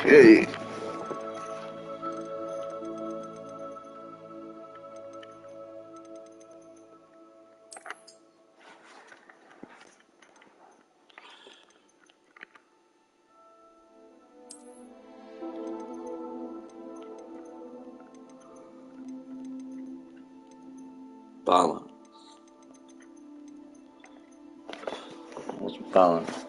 Okay. Balance. What's balance?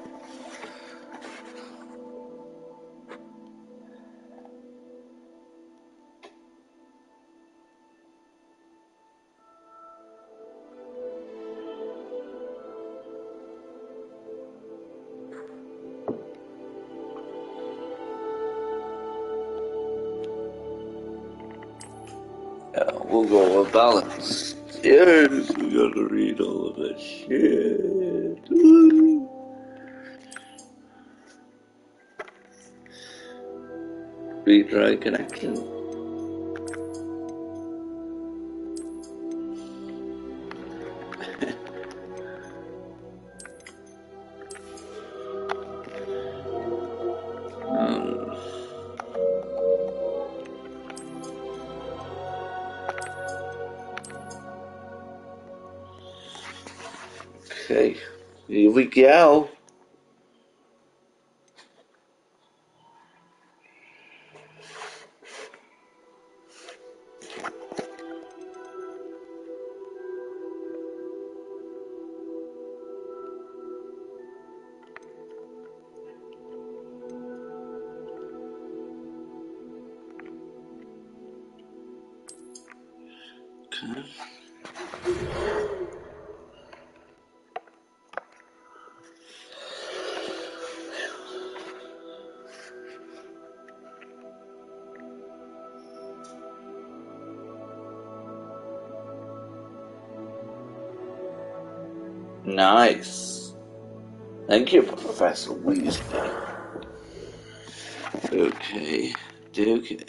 We'll go with balance. Yes, we gotta read all of that shit. Woo. Retry connection. Okay, here we go. Okay. Nice. Thank you, Professor Weasley. Okay, okay.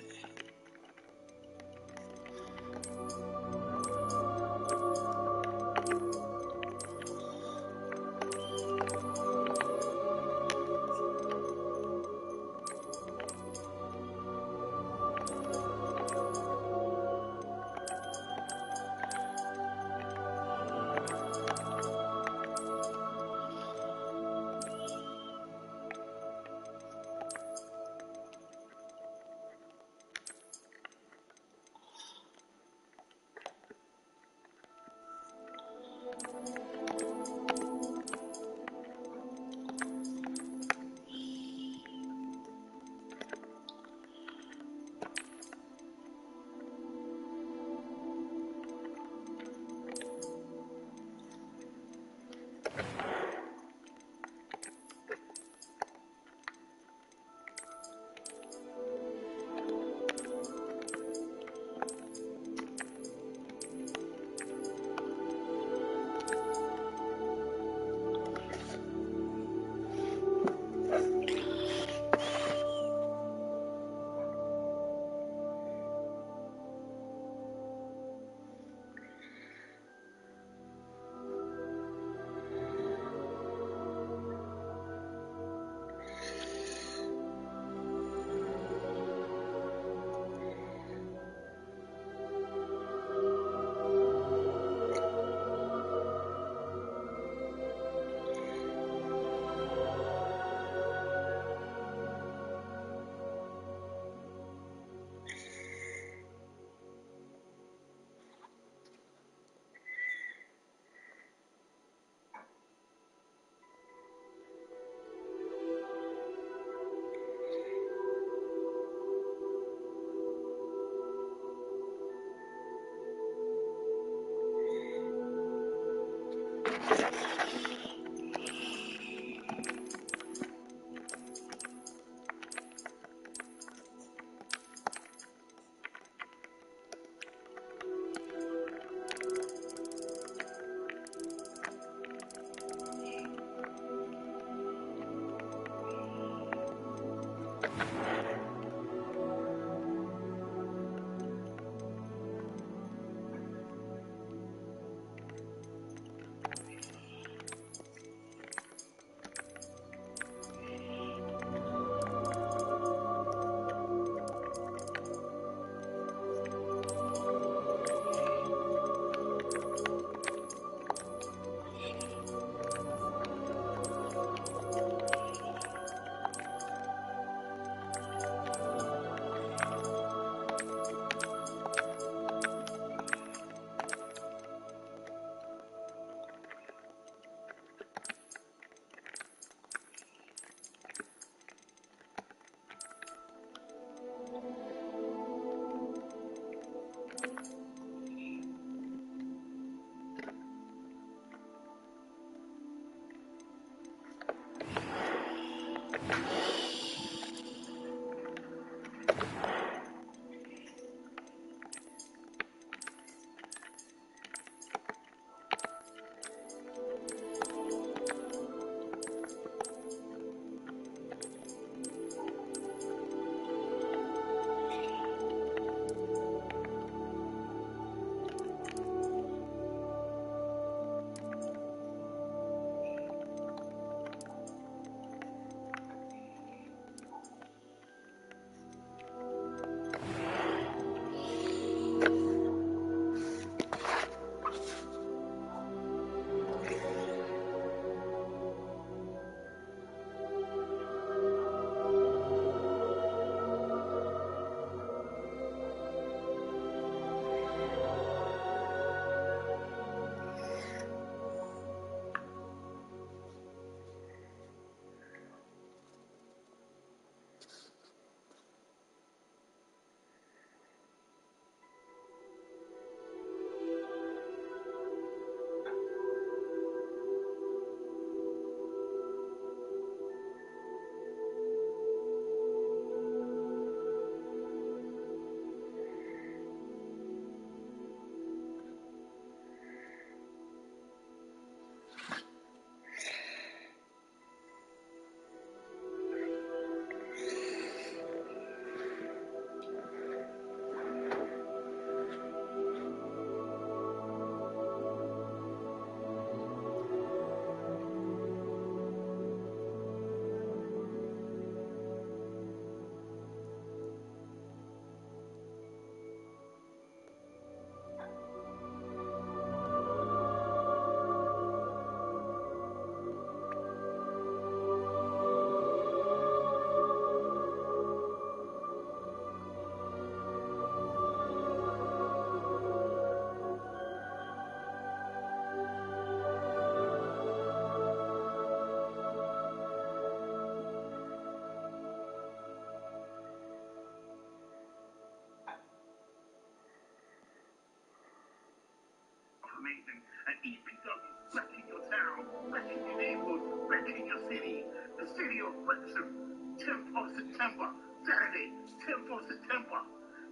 amazing. And EPW back in your town, back in your neighborhood, back in your city. The city of Wrexham, 10th of September, Saturday, 10th of September,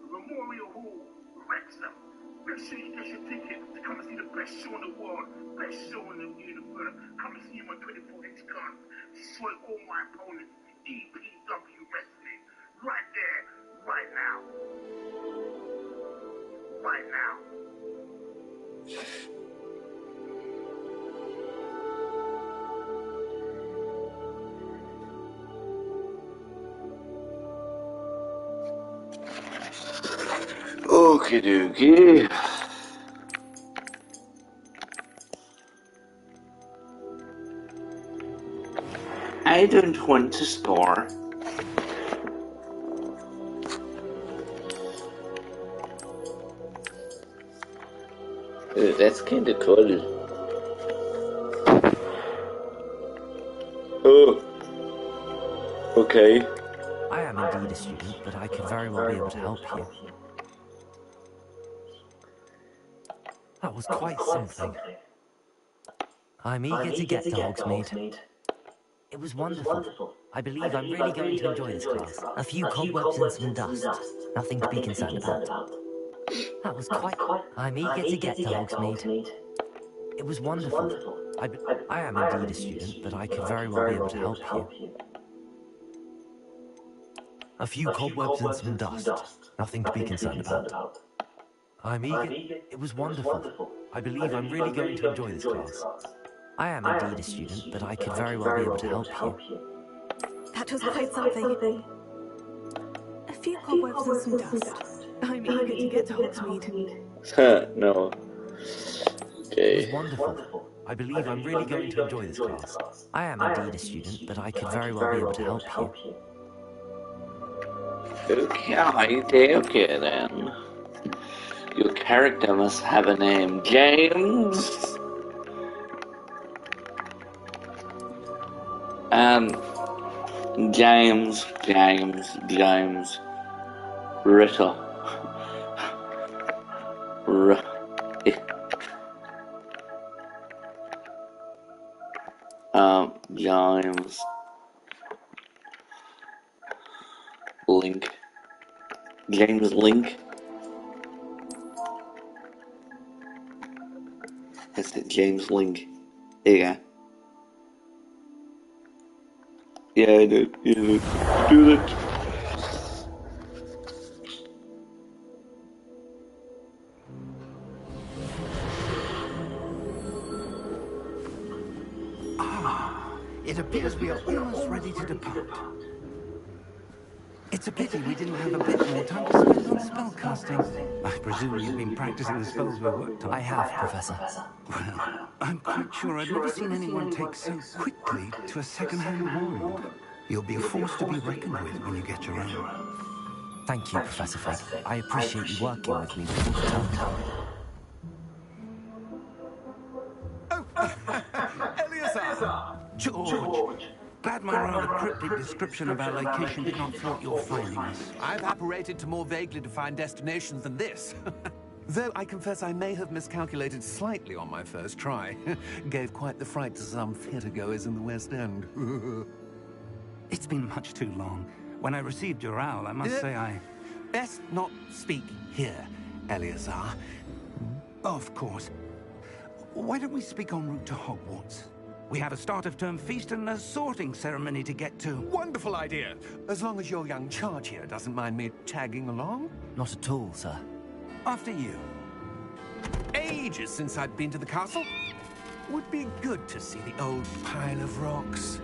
Memorial Hall, Wrexham. Make sure you get your ticket to come and see the best show in the world, best show in the universe. Come and see him on 24-inch guns. Destroy all my opponents. EPW Wrestling. Right there, right now. Right now. Okie dokie. I don't want to score. That's kinda cool. Oh. Okay. I am indeed a student, but I could very well be able to help you. That was quite something. I'm eager to get to Hogsmeade. It was wonderful. I believe I'm really going to enjoy this class. A few cobwebs and some dust. Nothing to be concerned about. That was quite... I'm eager to get to Hogsmeade. It was wonderful. I am indeed a student, but I could very well be able to help you. A few cobwebs and some dust. Nothing to be concerned about. I'm eager... It was wonderful. I believe I'm really going to enjoy this class. I am indeed a student, but I could very well be able to help you. That was quite something. A few cobwebs and some dust. I'm eager to get to Hogsmeade. No. Okay. It was wonderful. I believe I'm really going to enjoy this class. I am indeed a student, but I could very well be able to help you. Okay then. Your character must have a name. James. James Ritter. James Link. James Link. That's it, James Link. There you go. Yeah, I do. Yeah, do that. It appears we are almost ready to depart. It's a pity we didn't have a bit more time to spend on spellcasting. I presume you've been practicing the spells we worked on. I have, Professor. Well, I'm quite sure I've never seen anyone take so quickly to a second-hand wand. You'll be a force to be reckoned with when you get your own. Thank you, Professor Fig. I appreciate you working with me before the term. Eleazar! George! Glad my rather cryptic description of our location did not thwart your findings. I've apparated to more vaguely defined destinations than this. Though I confess I may have miscalculated slightly on my first try. Gave quite the fright to some theatre-goers in the West End. It's been much too long. When I received your owl, I must say I... Best not speak here, Eleazar. Of course. Why don't we speak en route to Hogwarts? We have a start-of-term feast and a sorting ceremony to get to. Wonderful idea! As long as your young charge here doesn't mind me tagging along. Not at all, sir. After you. Ages since I'd been to the castle. Would be good to see the old pile of rocks.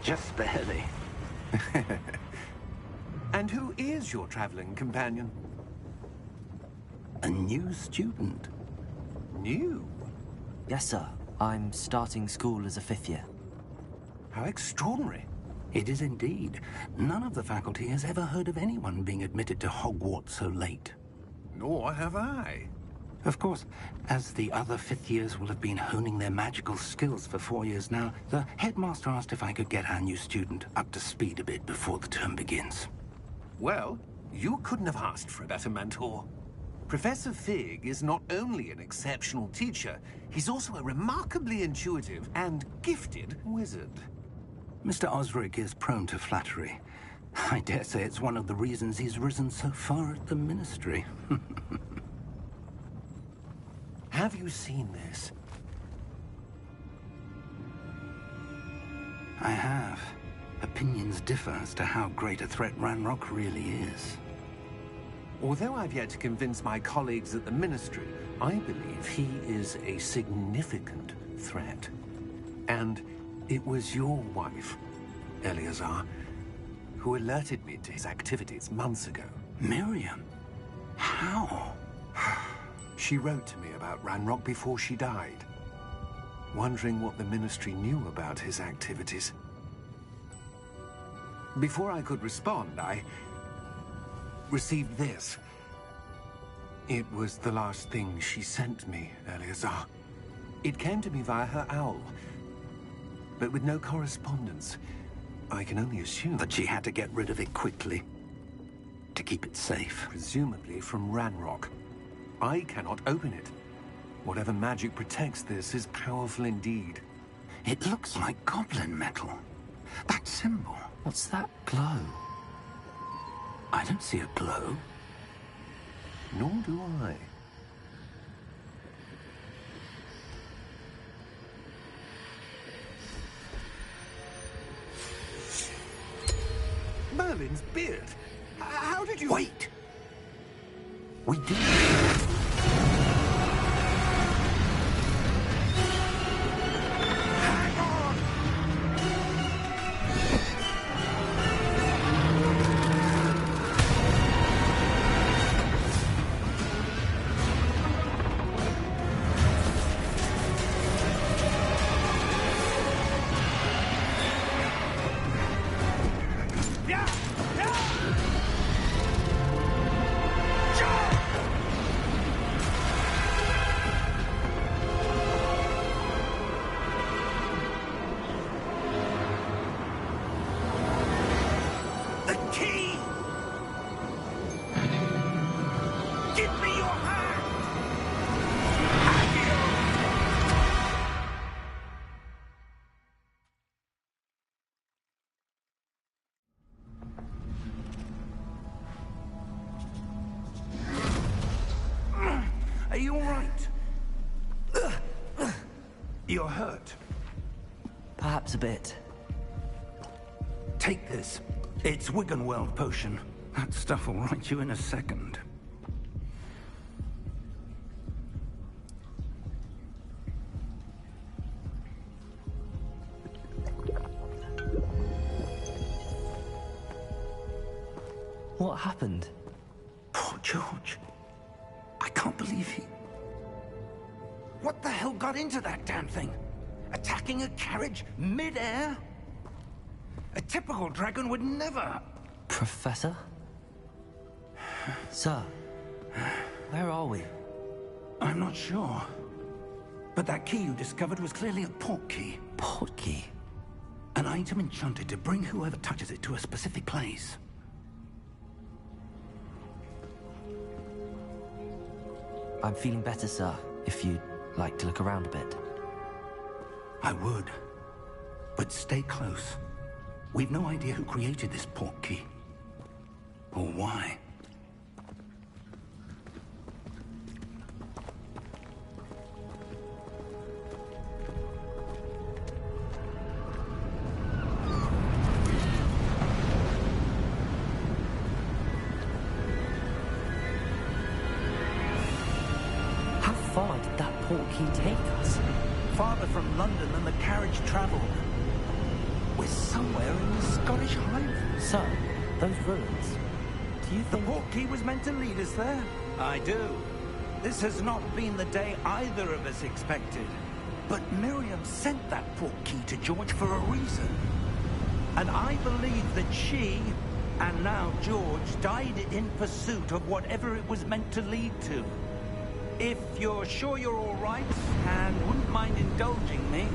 Just barely. And who is your traveling companion? A new student. New? Yes, sir. I'm starting school as a 5th year. How extraordinary. It is indeed. None of the faculty has ever heard of anyone being admitted to Hogwarts so late. Nor have I. Of course, as the other 5th years will have been honing their magical skills for 4 years now, the headmaster asked if I could get our new student up to speed a bit before the term begins. Well, you couldn't have asked for a better mentor. Professor Fig is not only an exceptional teacher, he's also a remarkably intuitive and gifted wizard. Mr. Osric is prone to flattery. I dare say it's one of the reasons he's risen so far at the Ministry. Have you seen this? I have. Opinions differ as to how great a threat Ragnarok really is. Although I've yet to convince my colleagues at the Ministry, I believe he is a significant threat. And it was your wife, Eleazar, who alerted me to his activities months ago. Miriam? How? She wrote to me about Ragnarok before she died, wondering what the Ministry knew about his activities. Before I could respond, I received this. It was the last thing she sent me, Eleazar. It came to me via her owl, but with no correspondence. I can only assume That she had to get rid of it quickly, to keep it safe. presumably from Ragnarok. I cannot open it. Whatever magic protects this is powerful indeed. It looks like goblin metal. That symbol. What's that glow? I don't see a glow. Nor do I. Merlin's beard. How did you... Wait! We did. Are you all right? You're hurt. Perhaps a bit. Take this. It's Wiggenweld potion. That stuff will right you in a second. What happened? Poor George. I can't believe he... What the hell got into that damn thing? Attacking a carriage mid-air? A typical dragon would never... Professor? Sir, where are we? I'm not sure. But that key you discovered was clearly a port key. Port key? An item enchanted to bring whoever touches it to a specific place. I'm feeling better, sir, if you'd like to look around a bit. I would. But stay close. We've no idea who created this port key. Or why. How far did that port key take us? Farther from London than the carriage traveled. We're so somewhere in the Scottish Highlands. So, those ruins. Do you The think... portkey was meant to lead us there? I do. This has not been the day either of us expected. But Miriam sent that portkey to George for a reason. And I believe that she, and now George, died in pursuit of whatever it was meant to lead to. If you're sure you're all right, and wouldn't mind indulging me,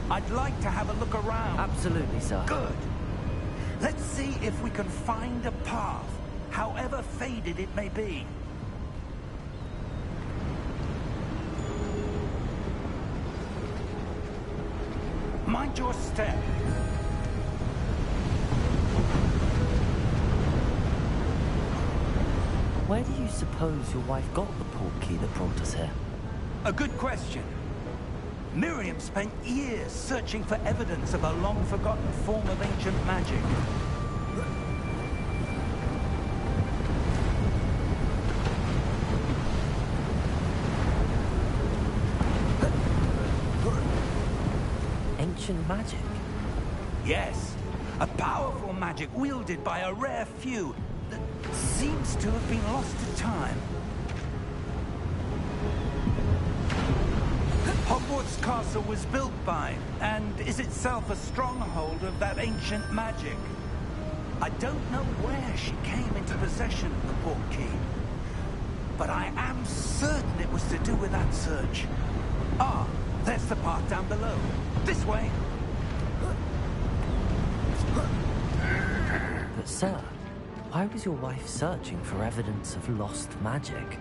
I'd like to have a look around. Absolutely, sir. Good. Let's see if we can find a path, however faded it may be. Mind your step. Where do you suppose your wife got the portkey that brought us here? A good question. Miriam spent years searching for evidence of a long-forgotten form of ancient magic. Ancient magic? Yes, a powerful magic wielded by a rare few that seems to have been lost to time. Hogwarts Castle was built by, and is itself a stronghold of that ancient magic. I don't know where she came into possession of the portkey, but I am certain it was to do with that search. Ah, there's the path down below. This way. But sir, why was your wife searching for evidence of lost magic?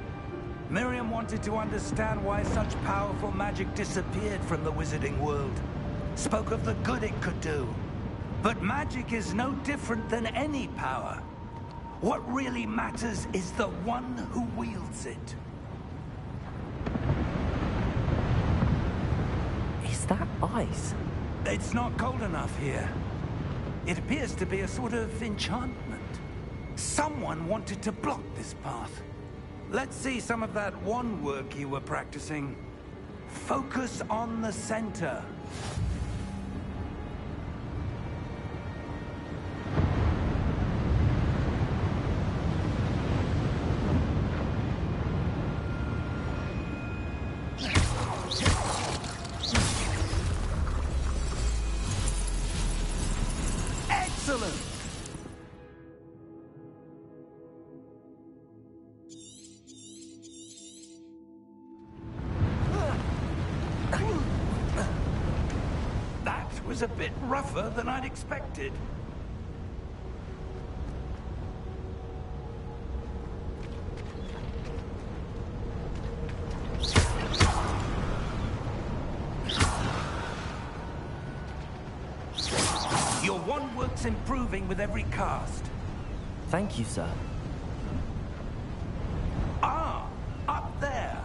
Miriam wanted to understand why such powerful magic disappeared from the wizarding world. Spoke of the good it could do. But magic is no different than any power. What really matters is the one who wields it. Is that ice? It's not cold enough here. It appears to be a sort of enchantment. Someone wanted to block this path. Let's see some of that wand work you were practicing. Focus on the center. Excellent! That was a bit rougher than I'd expected. Your wand work's improving with every cast. Thank you, sir. Ah, up there.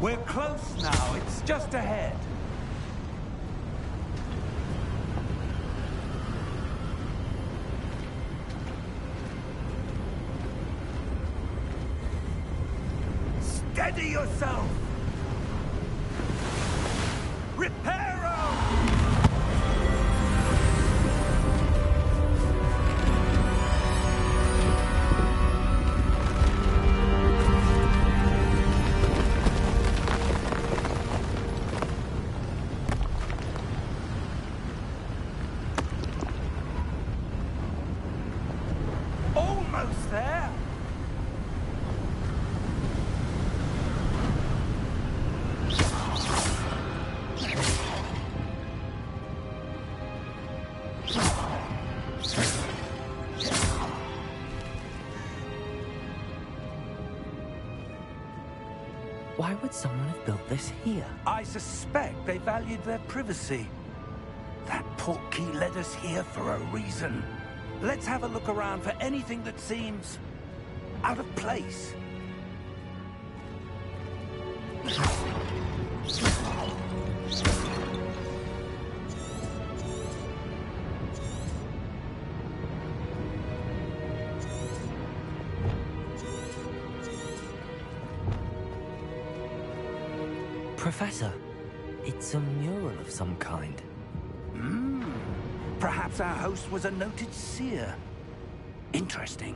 We're close now. It's just ahead. Steady yourself! Reparo! Almost there! Why would someone have built this here? I suspect they valued their privacy. That portkey led us here for a reason. Let's have a look around for anything that seems out of place. Professor, it's a mural of some kind. Perhaps our host was a noted seer. Interesting.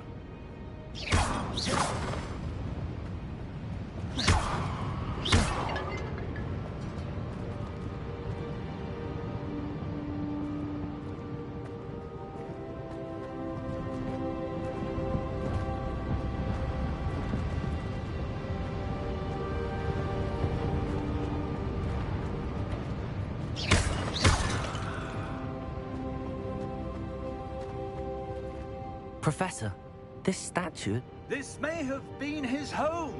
Professor, this statue... This may have been his home.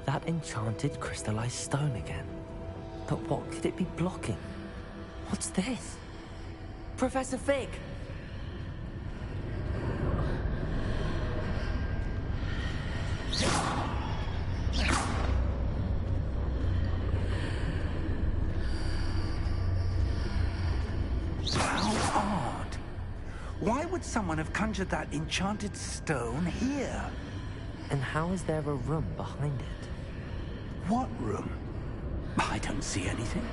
That enchanted crystallized stone again. But what could it be blocking? What's this? Professor Fig! How odd. Why would someone have conjured that enchanted stone here? And how is there a room behind it? What room? I don't see anything.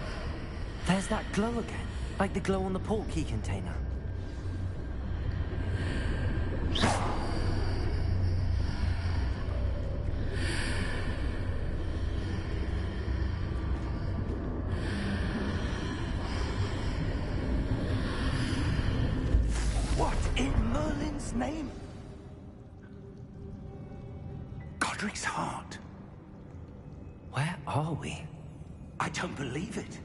There's that glow again, like the glow on the portkey container. What in Merlin's name? Godric's heart. Where are we? I don't believe it.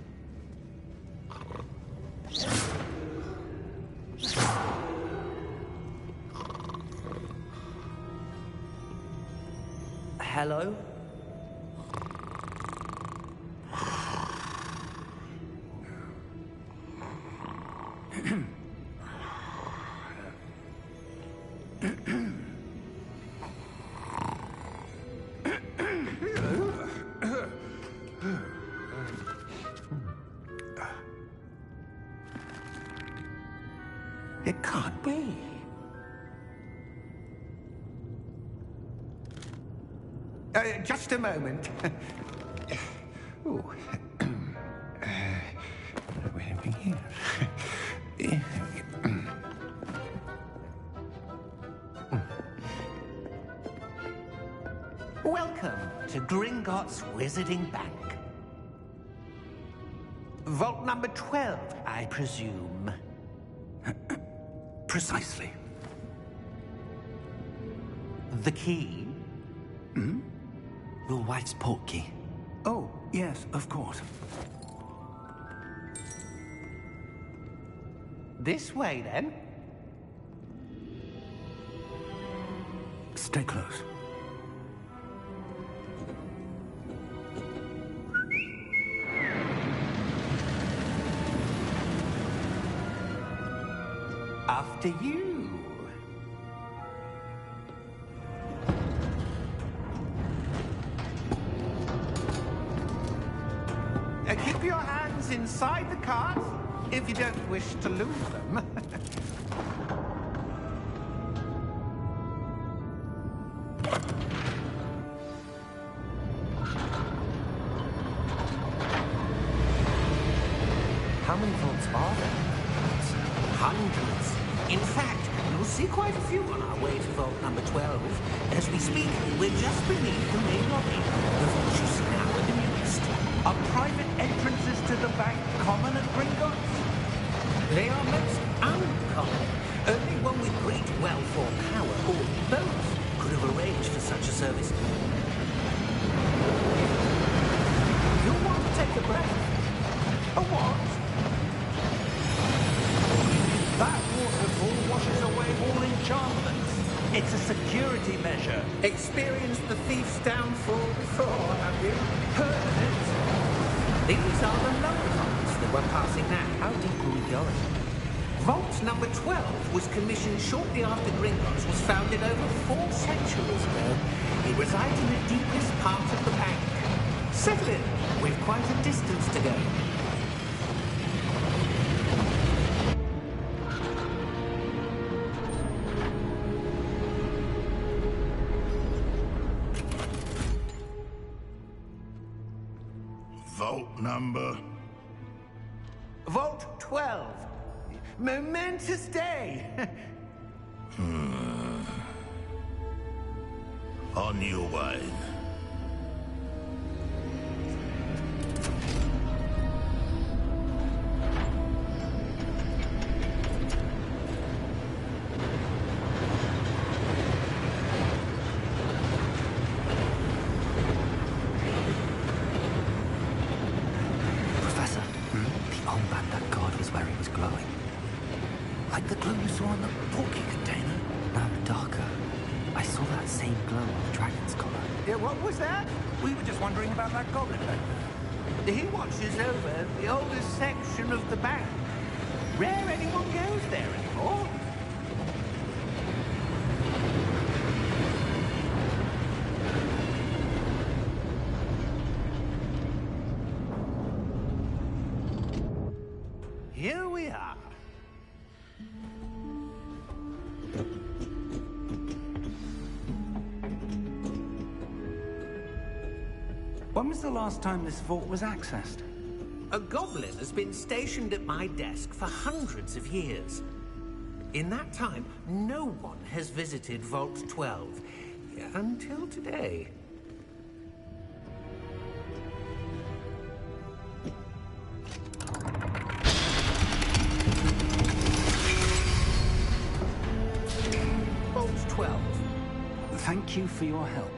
Hello? It can't be. Just a moment. Oh. Where are we here? Welcome to Gringotts Wizarding Bank. Vault number 12, I presume. Precisely. The key? Your wife's portkey. Oh, yes, of course. This way, then. Stay close. After you. Keep your hands inside the cart if you don't wish to lose them. How many vaults are there? Hundreds. In fact, you'll see quite a few on our way to vault number 12. As we speak, we're just beneath the main lobby. The vaults you see now are the newest. Are private entrances to the bank common at Gringotts? They are most uncommon. Only one with great wealth or power, or both, could have arranged for such a service. You'll want to take a breath. A what? That waterfall washes away all enchantments. It's a security measure. Experienced the thief's downfall before, have you? Heard of it? These are the lower vaults that we're passing now. How deep are we going? Vault number 12 was commissioned shortly after Gringotts was founded over 4 centuries ago. It resides in the deepest part of the bank. Settle in. We've quite a distance to go. Vault number? Vault 12. Momentous day. On your way. Professor, the old Bandit god was where he was glowing. Like the glow you saw on the porky container? No, darker. I saw that same glow on the dragon's collar. Yeah, what was that? We were just wondering about that goblin back there. He watches over the oldest section of the bank. Rare anyone goes there anymore. Here we are. When was the last time this vault was accessed? A goblin has been stationed at my desk for hundreds of years. In that time, no one has visited Vault 12 until today. Vault 12. Thank you for your help.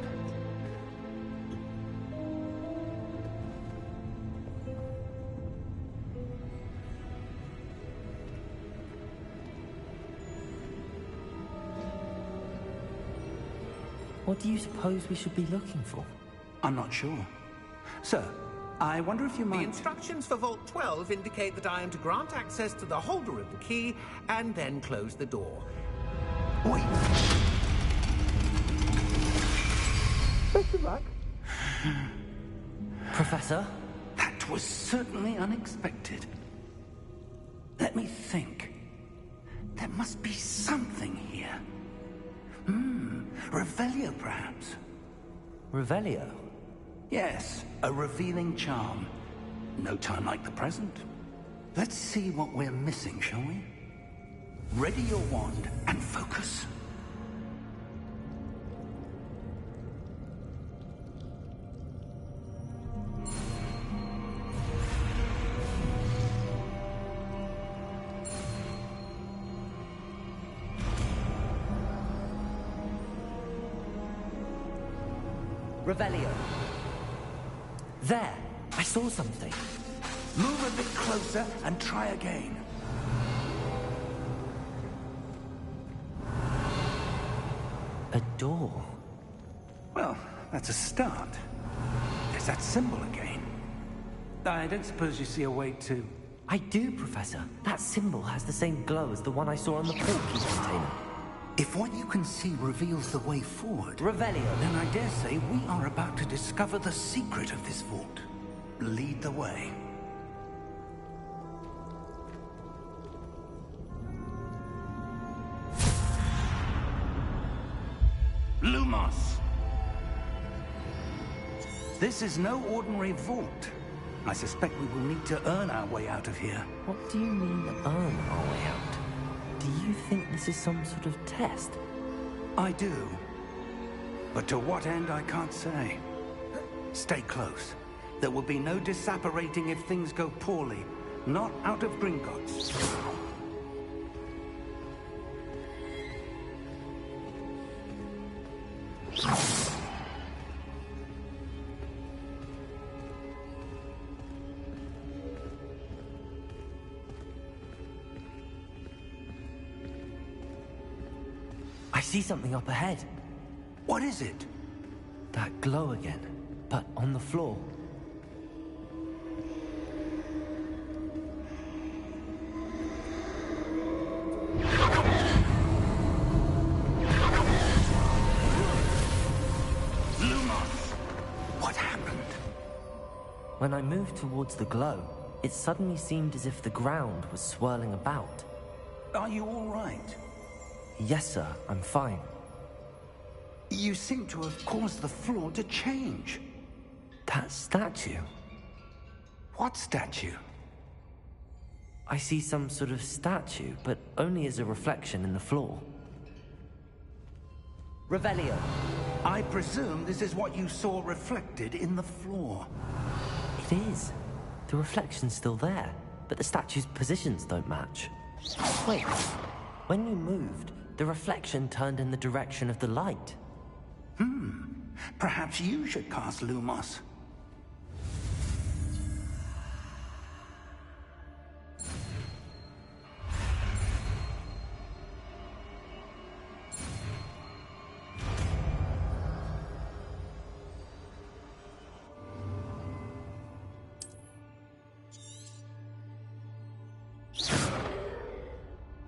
What do you suppose we should be looking for? I'm not sure. Sir, I wonder if you The might... instructions for Vault 12 indicate that I am to grant access to the holder of the key and then close the door. Wait! Best of luck. Professor? That was certainly unexpected. Let me think. There must be something here. Revelio, perhaps? Revelio? Yes, a revealing charm. No time like the present. Let's see what we're missing, shall we? Ready your wand and focus. Revelio. There! I saw something. Move a bit closer and try again. A door. Well, that's a start. There's that symbol again. I don't suppose you see a way to... I do, Professor. That symbol has the same glow as the one I saw on the portkey container. If what you can see reveals the way forward... Revelio. Then I dare say we are about to discover the secret of this vault. Lead the way. Lumos! This is no ordinary vault. I suspect we will need to earn our way out of here. What do you mean, earn our way out? Do you think this is some sort of test? I do. But to what end, I can't say. Stay close. There will be no disapparating if things go poorly. Not out of Gringotts. I see something up ahead. What is it? That glow again, but on the floor. What happened? When I moved towards the glow, it suddenly seemed as if the ground was swirling about. Are you all right? Yes, sir, I'm fine. You seem to have caused the floor to change. That statue? What statue? I see some sort of statue, but only as a reflection in the floor. Revelio. I presume this is what you saw reflected in the floor. It is. The reflection's still there, but the statue's positions don't match. Wait, when you moved, the reflection turned in the direction of the light. Perhaps you should cast Lumos.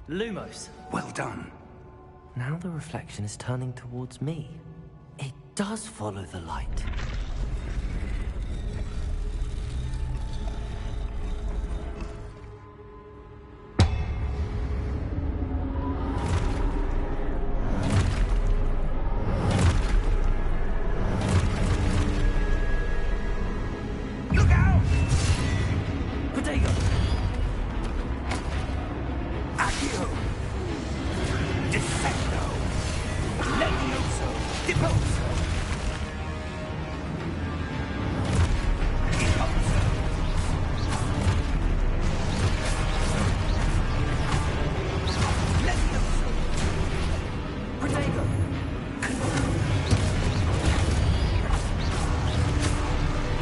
Lumos. Well done. Now the reflection is turning towards me. It does follow the light. Look out! Protego! Accio! Defecto! Levioso! Deposo! Deposo! Levioso! Protego!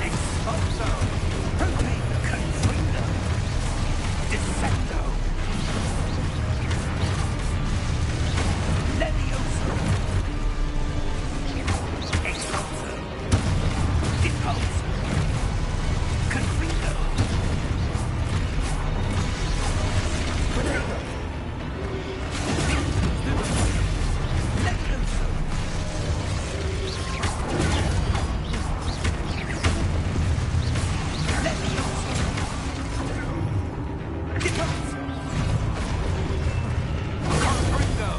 Exposo! Protego! Confringo! Defecto! Levioso! Exposo! Deposo! Confringo! Levioso! Levioso! Deposo! Confringo!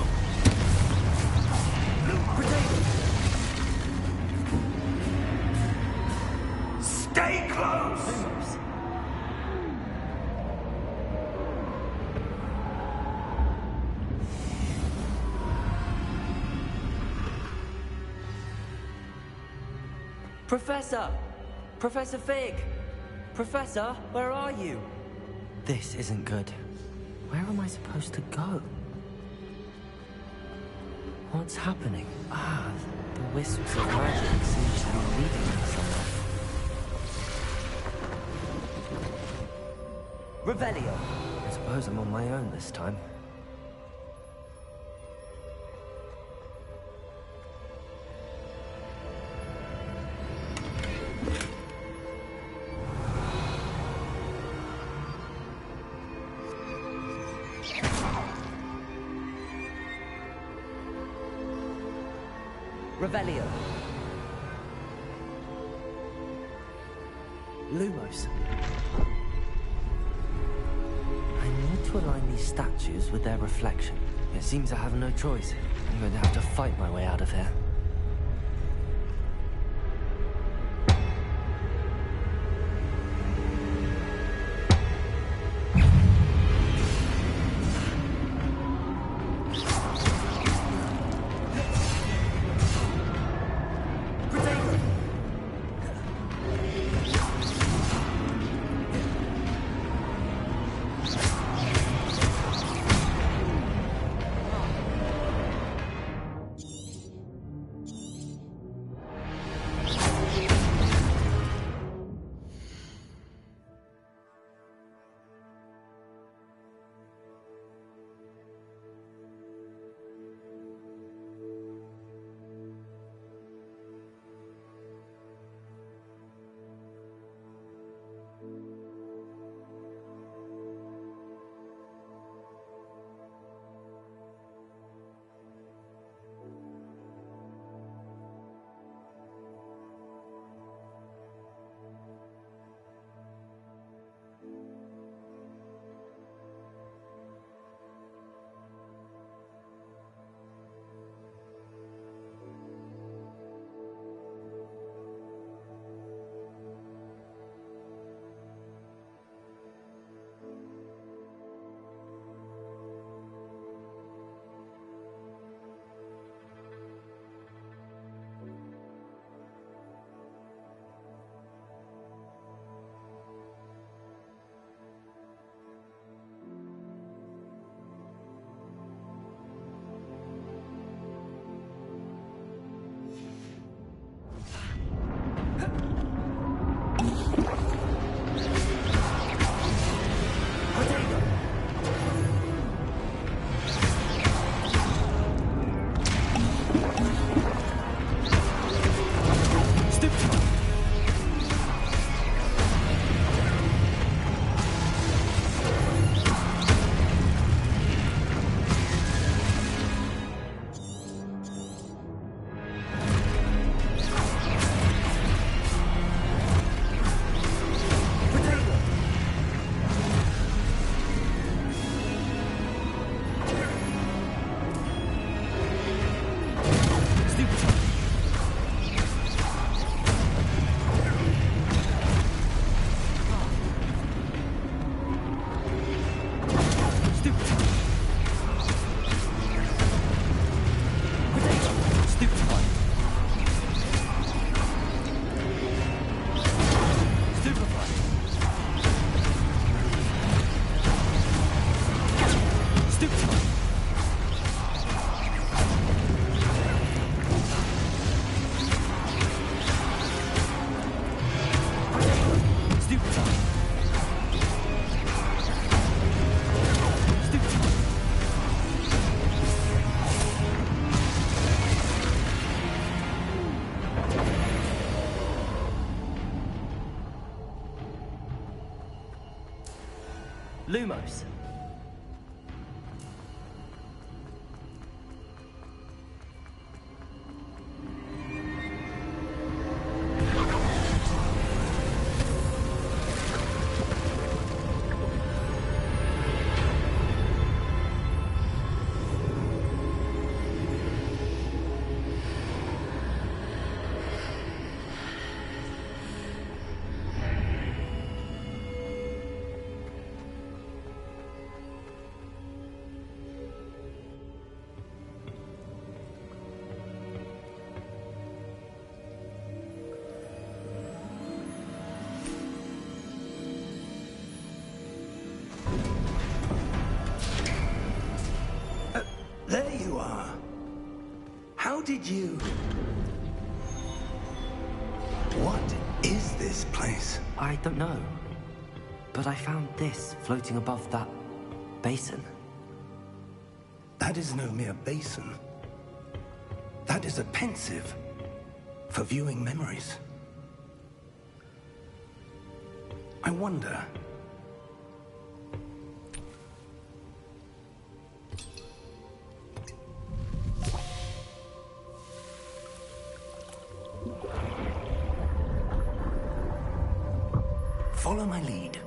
Stay close! Professor! Professor Fig! Professor, where are you? This isn't good. Where am I supposed to go? What's happening? Ah, the wisps of magic seem to be leading me somewhere. Revelio! I suppose I'm on my own this time. Revelio. Lumos. I need to align these statues with their reflection. It seems I have no choice. I'm going to have to fight my way out of here. Lumos. There you are. How did you... What is this place? I don't know. But I found this floating above that basin. That is no mere basin. That is a pensive for viewing memories. I wonder... Follow my lead.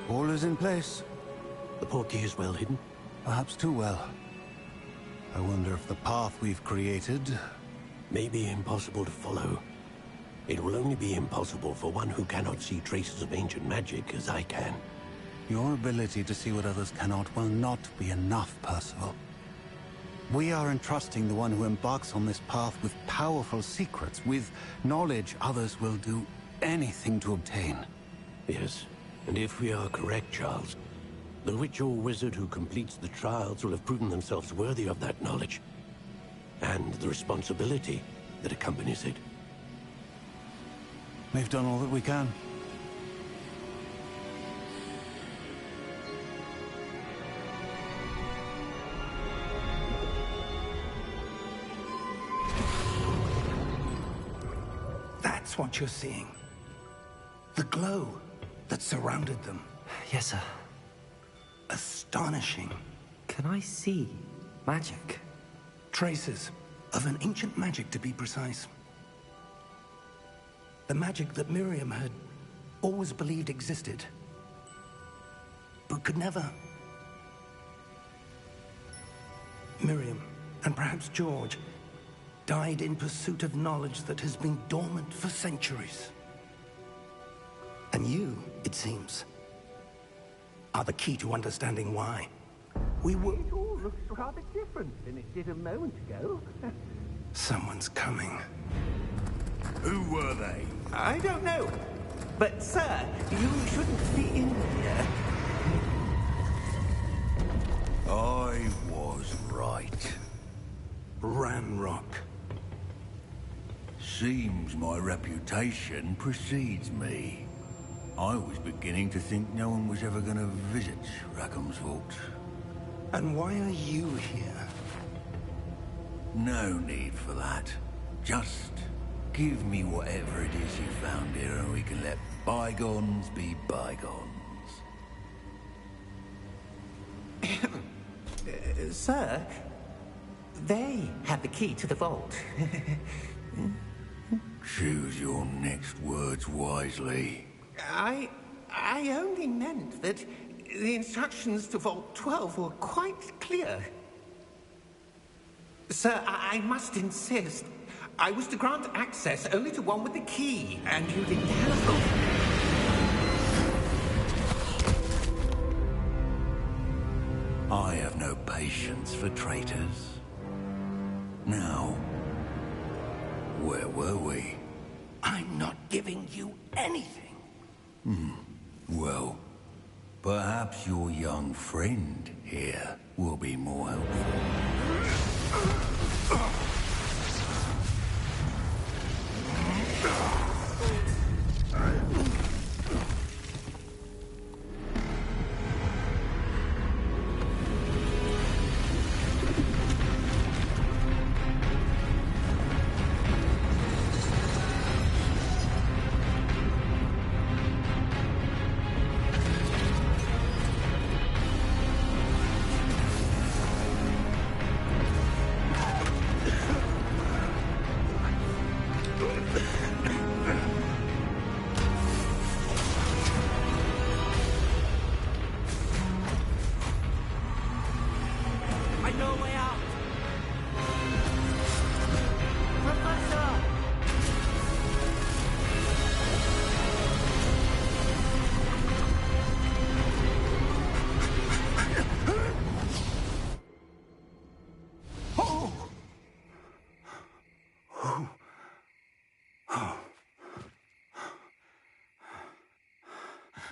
All is in place. The portkey is well hidden. Perhaps too well. I wonder if the path we've created... May be impossible to follow. It will only be impossible for one who cannot see traces of ancient magic as I can. Your ability to see what others cannot will not be enough, Percival. We are entrusting the one who embarks on this path with powerful secrets, with knowledge others will do anything to obtain. Yes, and if we are correct, Charles, the witch or wizard who completes the trials will have proven themselves worthy of that knowledge, and the responsibility that accompanies it. We've done all that we can. That's what you're seeing. The glow that surrounded them. Yes, sir. Astonishing. Can I see magic? Traces of an ancient magic, to be precise. The magic that Miriam had always believed existed, but could never. Miriam, and perhaps George, died in pursuit of knowledge that has been dormant for centuries. And you, it seems, are the key to understanding why. We were... It all looks rather different than it did a moment ago. Someone's coming. Who were they? I don't know. But, sir, you shouldn't be in here. I was right. Ragnarok. Seems my reputation precedes me. I was beginning to think no one was ever going to visit Rackham's vault. And why are you here? No need for that. Just give me whatever it is you found here and we can let bygones be bygones. Sir, they have the key to the vault. Choose your next words wisely. I only meant that the instructions to Vault 12 were quite clear. Sir, I must insist. I was to grant access only to one with the key, and you didn't telephone. I have no patience for traitors. Now, where were we? I'm not giving you anything. Well, perhaps your young friend here will be more helpful.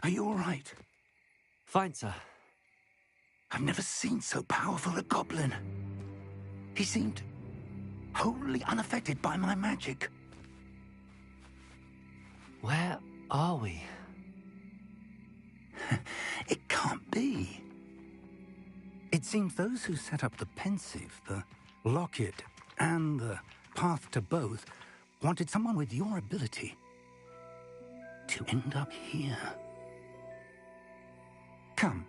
Are you all right? Fine, sir. I've never seen so powerful a goblin. He seemed wholly unaffected by my magic. Where are we? It can't be. It seems those who set up the pensive, the locket, and the path to both wanted someone with your ability to end up here. Come.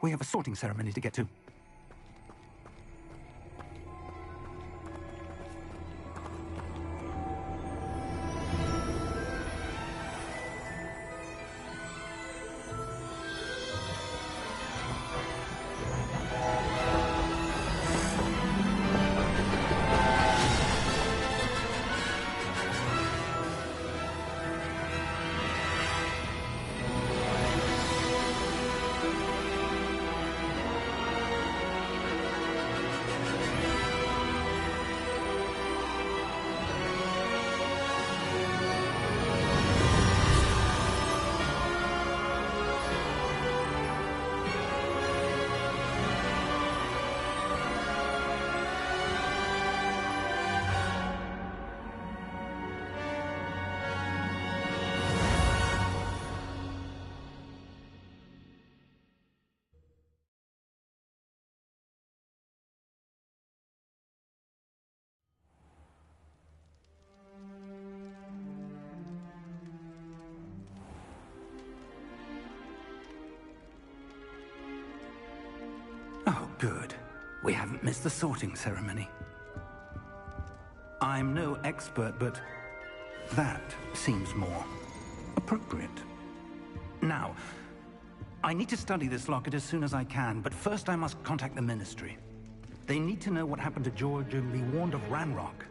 We have a sorting ceremony to get to. Oh, good. We haven't missed the sorting ceremony. I'm no expert, but that seems more appropriate. Now, I need to study this locket as soon as I can, but first I must contact the Ministry. They need to know what happened to George and be warned of Ragnarok.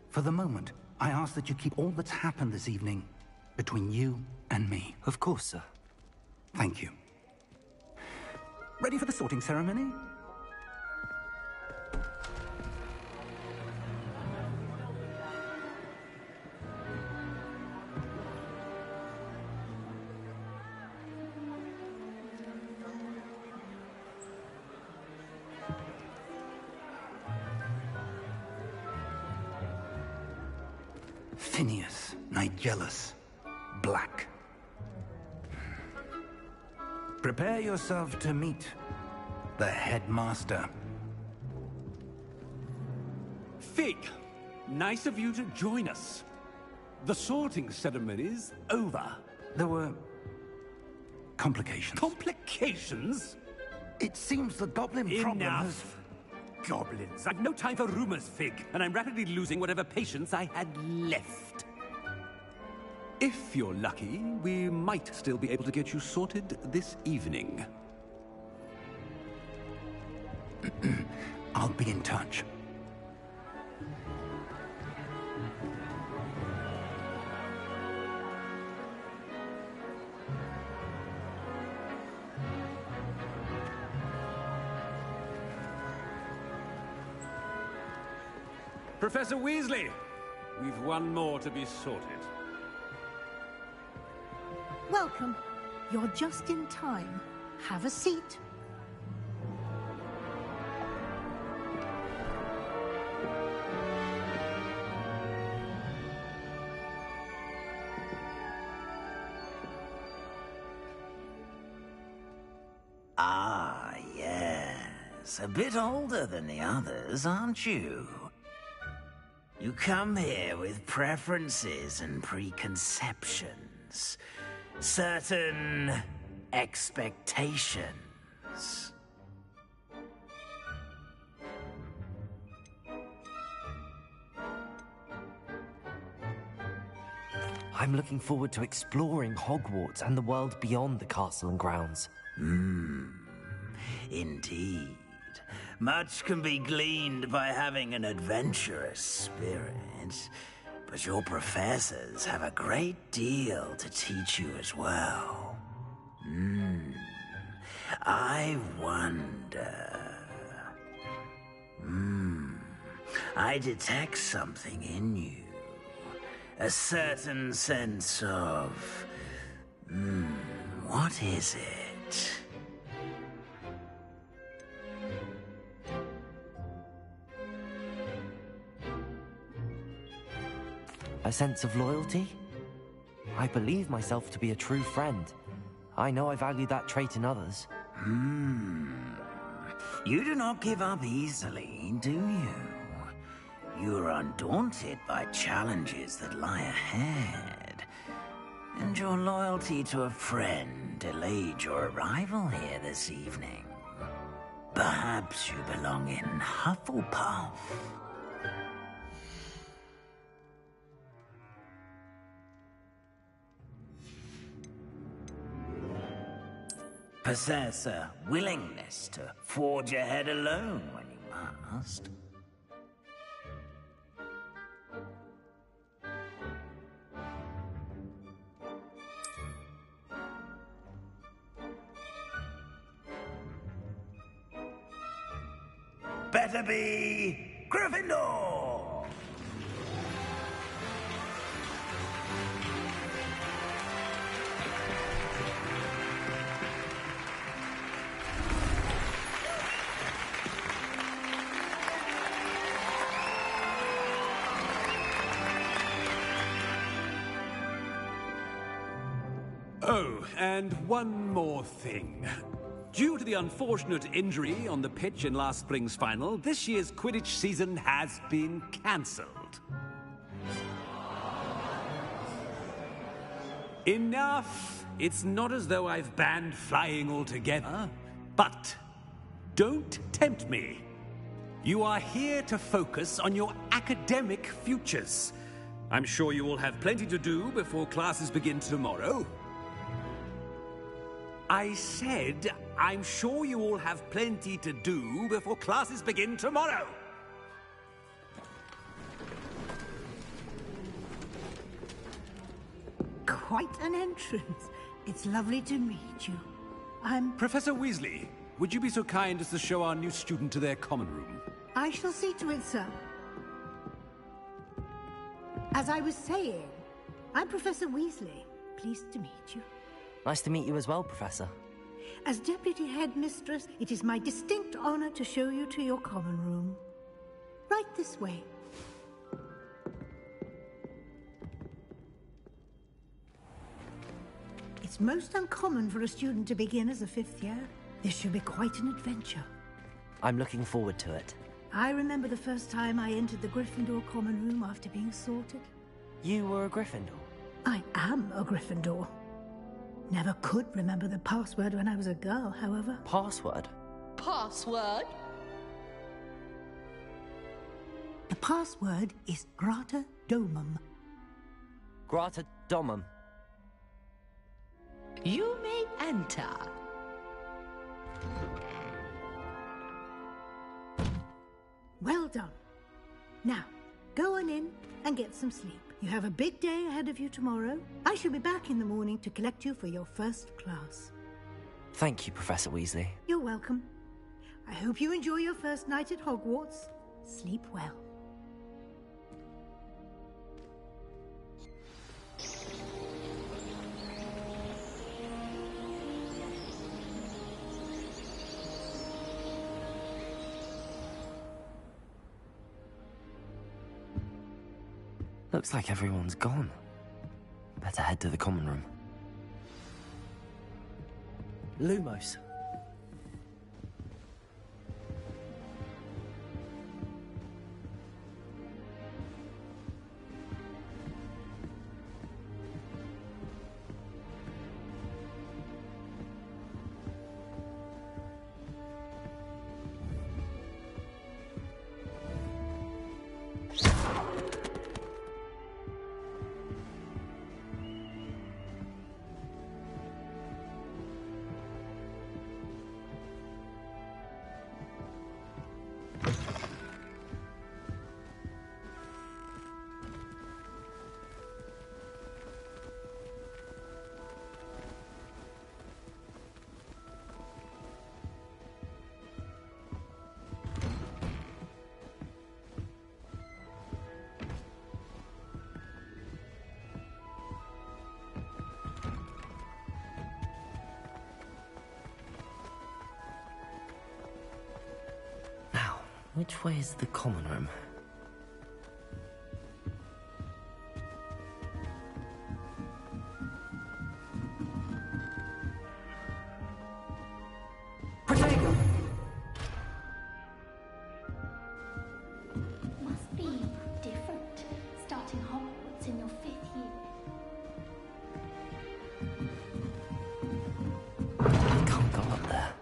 For the moment, I ask that you keep all that's happened this evening between you and me. Of course, sir. Thank you. Ready for the sorting ceremony? Phineas, Nigellus, Black. Prepare yourself to meet the headmaster. Fig, nice of you to join us. The sorting ceremony's over. There were complications. Complications? It seems the goblin problem has... Enough. Goblins. I've no time for rumors, Fig, and I'm rapidly losing whatever patience I had left. If you're lucky, we might still be able to get you sorted this evening. I'll be in touch. Professor Weasley, we've one more to be sorted. Welcome. You're just in time. Have a seat. Yes, a bit older than the others, aren't you? You come here with preferences and preconceptions. Certain expectations. I'm looking forward to exploring Hogwarts and the world beyond the castle and grounds. Indeed. Much can be gleaned by having an adventurous spirit, but your professors have a great deal to teach you as well. I wonder... I detect something in you. A certain sense of... what is it? A sense of loyalty? I believe myself to be a true friend. I know I value that trait in others. You do not give up easily, do you? You are undaunted by challenges that lie ahead. And your loyalty to a friend delayed your arrival here this evening. Perhaps you belong in Hufflepuff. Possess a willingness to forge ahead alone when you must. Better be Gryffindor! Oh, and one more thing. Due to the unfortunate injury on the pitch in last spring's final, this year's Quidditch season has been cancelled. Enough! It's not as though I've banned flying altogether. But don't tempt me. You are here to focus on your academic futures. I'm sure you all have plenty to do before classes begin tomorrow. I said, I'm sure you all have plenty to do before classes begin tomorrow. Quite an entrance. It's lovely to meet you. I'm... Professor Weasley, would you be so kind as to show our new student to their common room? I shall see to it, sir. As I was saying, I'm Professor Weasley. Pleased to meet you. Nice to meet you as well, Professor. As Deputy Headmistress, it is my distinct honor to show you to your common room. Right this way. It's most uncommon for a student to begin as a fifth year. This should be quite an adventure. I'm looking forward to it. I remember the first time I entered the Gryffindor common room after being sorted. You were a Gryffindor? I am a Gryffindor. Never could remember the password when I was a girl, however. Password? Password? The password is Grata Domum. Grata Domum. You may enter. Well done. Now, go on in and get some sleep. You have a big day ahead of you tomorrow. I shall be back in the morning to collect you for your first class. Thank you, Professor Weasley. You're welcome. I hope you enjoy your first night at Hogwarts. Sleep well. Looks like everyone's gone. Better head to the common room. Lumos. Which way is the common room? Must be different, starting Hogwarts in your 5th year. I can't go up there.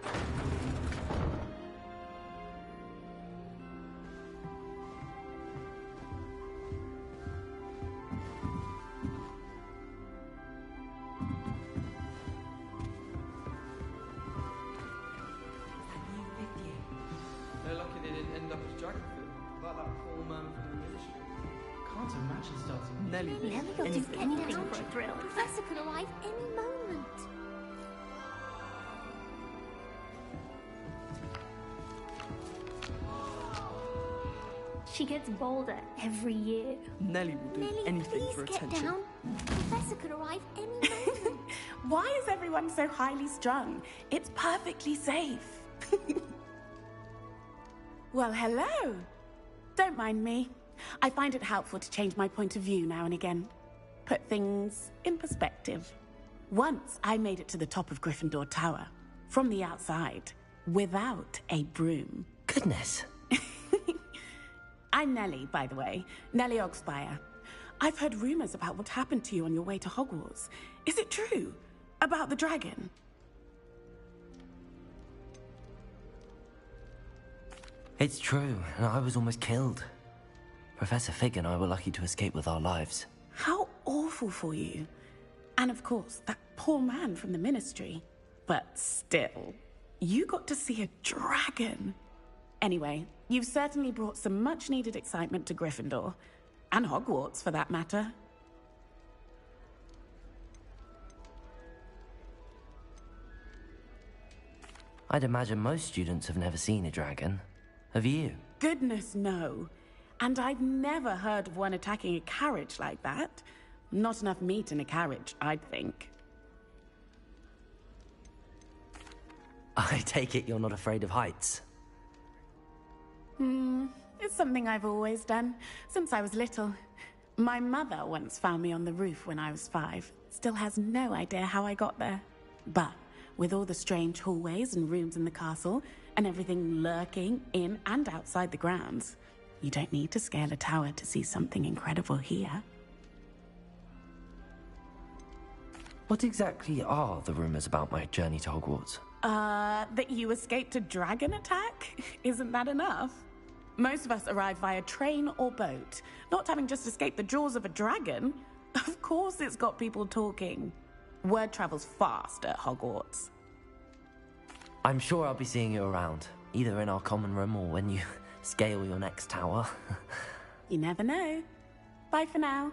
They're lucky they didn't end up as dragon food, like that poor man from the ministry. Can't imagine starting Nelly will do anything for a thrill. Professor could arrive any moment. She gets bolder every year. Nelly will do Nelly, anything please for get attention. down. Professor could arrive any moment. Why is everyone so highly strung? It's perfectly safe. Well, hello. Don't mind me. I find it helpful to change my point of view now and again. Put things in perspective. Once I made it to the top of Gryffindor Tower, from the outside, without a broom. Goodness. I'm Nellie, by the way. Nellie Ogspire. I've heard rumors about what happened to you on your way to Hogwarts. Is it true? About the dragon? It's true, and I was almost killed. Professor Fig and I were lucky to escape with our lives. How awful for you. And of course, that poor man from the ministry. But still, you got to see a dragon. Anyway, you've certainly brought some much-needed excitement to Gryffindor. And Hogwarts, for that matter. I'd imagine most students have never seen a dragon. Have you? Goodness, no. And I've never heard of one attacking a carriage like that. Not enough meat in a carriage, I'd think. I take it you're not afraid of heights. It's something I've always done, since I was little. My mother once found me on the roof when I was 5. Still has no idea how I got there. But with all the strange hallways and rooms in the castle, and everything lurking in and outside the grounds, you don't need to scale a tower to see something incredible here. What exactly are the rumors about my journey to Hogwarts? That you escaped a dragon attack? Isn't that enough? Most of us arrive via train or boat, not having just escaped the jaws of a dragon. Of course it's got people talking. Word travels fast at Hogwarts. I'm sure I'll be seeing you around, either in our common room or when you scale your next tower. You never know. Bye for now.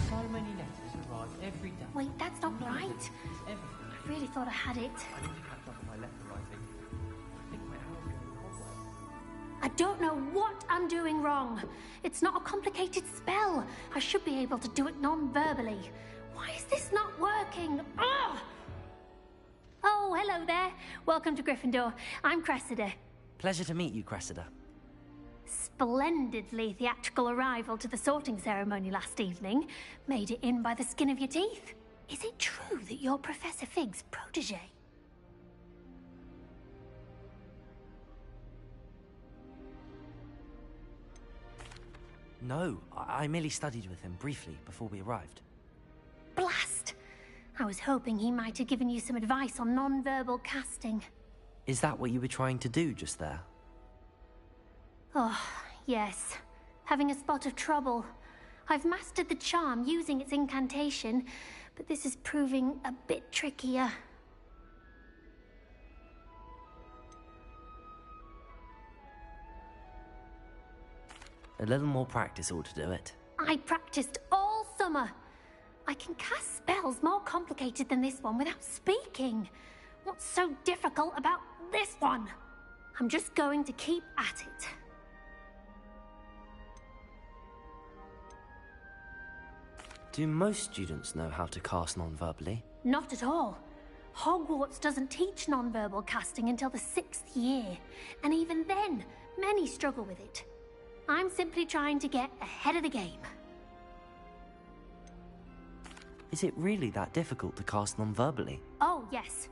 So many letters arrive every day. Wait, that's not right. Everything. I really thought I had it. I need to catch up on my letter writing. I think my hour's going to Hogwarts. I don't know what I'm doing wrong. It's not a complicated spell. I should be able to do it non-verbally. Why is this not working? Ugh! Oh, hello there. Welcome to Gryffindor. I'm Cressida. Pleasure to meet you, Cressida. Splendidly theatrical arrival to the sorting ceremony last evening. Made it in by the skin of your teeth. Is it true that you're Professor Fig's protege? No, I merely studied with him briefly before we arrived. Blast! I was hoping he might have given you some advice on non-verbal casting. Is that what you were trying to do just there? Oh, yes. Having a spot of trouble. I've mastered the charm using its incantation, but this is proving a bit trickier. A little more practice ought to do it. I practiced all summer. I can cast spells more complicated than this one without speaking. What's so difficult about this one? I'm just going to keep at it. Do most students know how to cast non-verbally? Not at all. Hogwarts doesn't teach non-verbal casting until the 6th year, and even then, many struggle with it. I'm simply trying to get ahead of the game. Is it really that difficult to cast non-verbally? Oh, yes.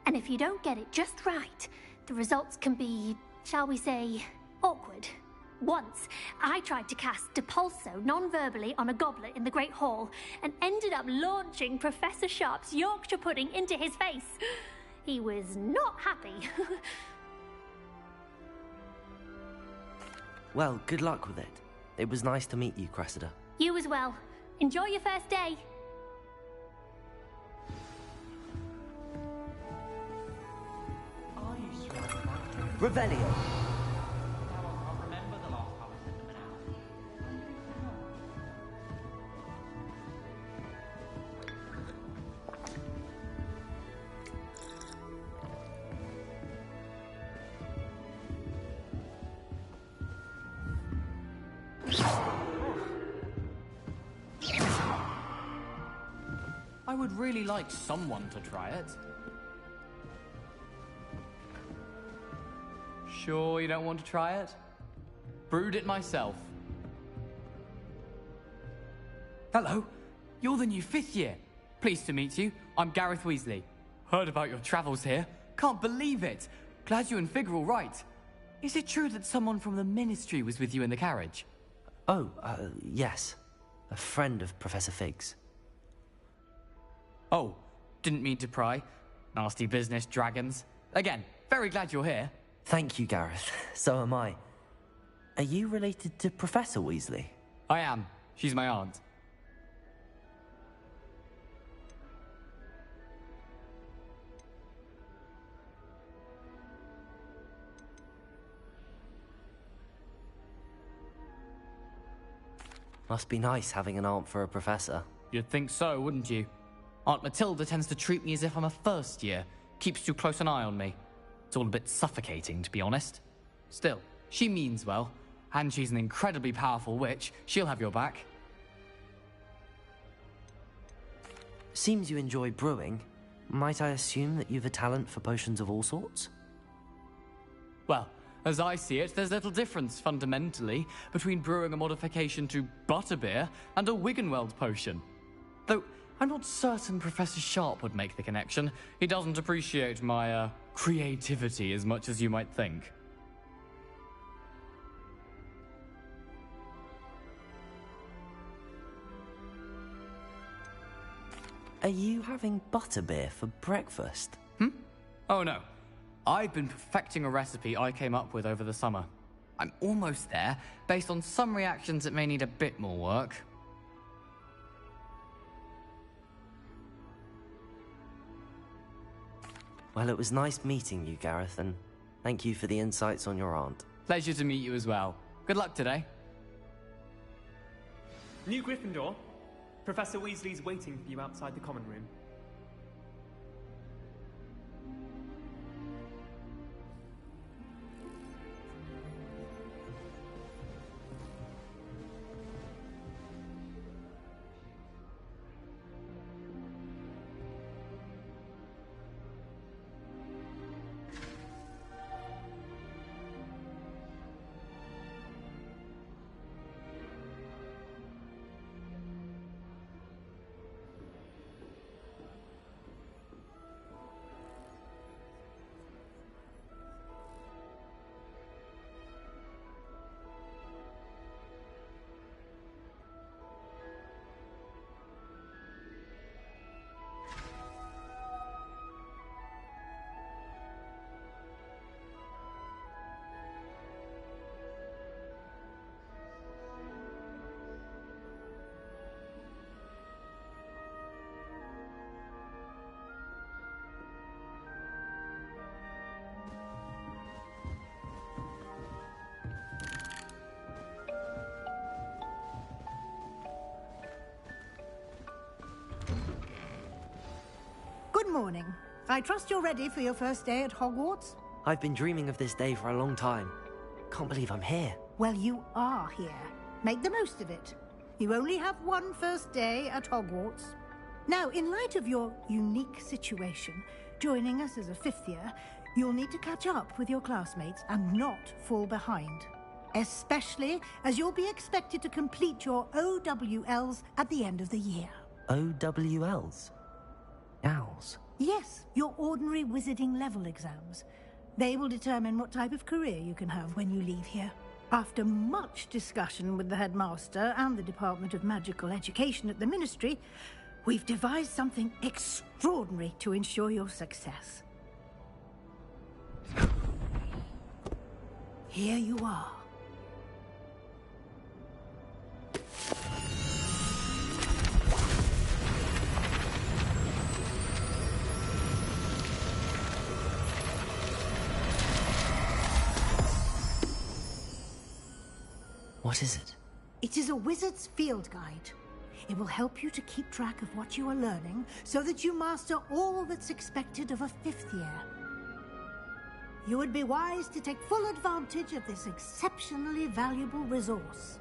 And if you don't get it just right, the results can be, shall we say, awkward. Once, I tried to cast Depulso non-verbally on a goblet in the Great Hall and ended up launching Professor Sharp's Yorkshire pudding into his face. He was not happy. Well, good luck with it. It was nice to meet you, Cressida. You as well. Enjoy your first day. Revelio. I would really like someone to try it. Sure you don't want to try it? Brewed it myself. Hello, you're the new 5th year. Pleased to meet you. I'm Gareth Weasley. Heard about your travels here. Can't believe it. Glad you and Fig are all right. Is it true that someone from the Ministry was with you in the carriage? Oh, yes. A friend of Professor Fig's. Oh, didn't mean to pry. Nasty business, dragons. Again, very glad you're here. Thank you, Gareth. So am I. Are you related to Professor Weasley? I am. She's my aunt. Must be nice having an aunt for a professor. You'd think so, wouldn't you? Aunt Matilda tends to treat me as if I'm a first year. Keeps too close an eye on me. It's all a bit suffocating, to be honest. Still, she means well, and she's an incredibly powerful witch. She'll have your back. Seems you enjoy brewing. Might I assume that you've a talent for potions of all sorts? Well, as I see it, there's little difference, fundamentally, between brewing a modification to butterbeer and a Wiggenweld potion. Though, I'm not certain Professor Sharp would make the connection. He doesn't appreciate my, creativity as much as you might think. Are you having butterbeer for breakfast? Oh no. I've been perfecting a recipe I came up with over the summer. I'm almost there, based on some reactions that may need a bit more work. Well, it was nice meeting you, Gareth, and thank you for the insights on your aunt. Pleasure to meet you as well. Good luck today. New Gryffindor. Professor Weasley's waiting for you outside the common room. Good morning. I trust you're ready for your first day at Hogwarts? I've been dreaming of this day for a long time. Can't believe I'm here. Well, you are here. Make the most of it. You only have one first day at Hogwarts. Now, in light of your unique situation, joining us as a 5th year, you'll need to catch up with your classmates and not fall behind. Especially as you'll be expected to complete your OWLs at the end of the year. OWLs? Owls? Yes, your ordinary wizarding level exams. They will determine what type of career you can have when you leave here. After much discussion with the headmaster and the Department of Magical Education at the Ministry, we've devised something extraordinary to ensure your success. Here you are. What is it? It is a wizard's field guide. It will help you to keep track of what you are learning so that you master all that's expected of a 5th year. You would be wise to take full advantage of this exceptionally valuable resource.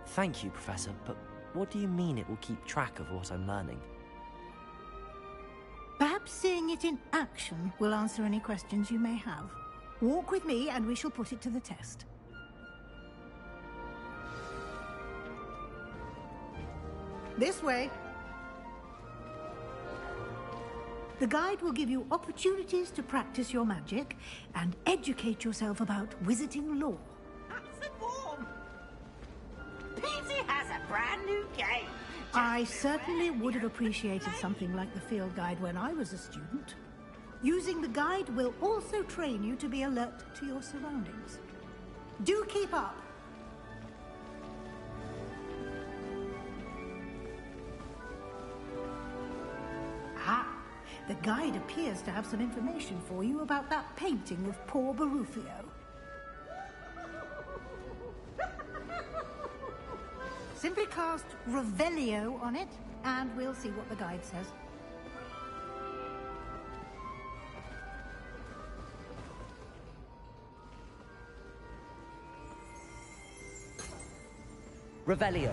Thank you, Professor, but what do you mean it will keep track of what I'm learning? Perhaps seeing it in action will answer any questions you may have. Walk with me and we shall put it to the test. This way. The guide will give you opportunities to practice your magic and educate yourself about wizarding lore. That's the form. Peter has a brand new game. I certainly would have appreciated something like the field guide when I was a student. Using the guide will also train you to be alert to your surroundings. Do keep up. Ah, the guide appears to have some information for you about that painting of poor Barufio. Simply cast Revelio on it, and we'll see what the guide says. Revelio.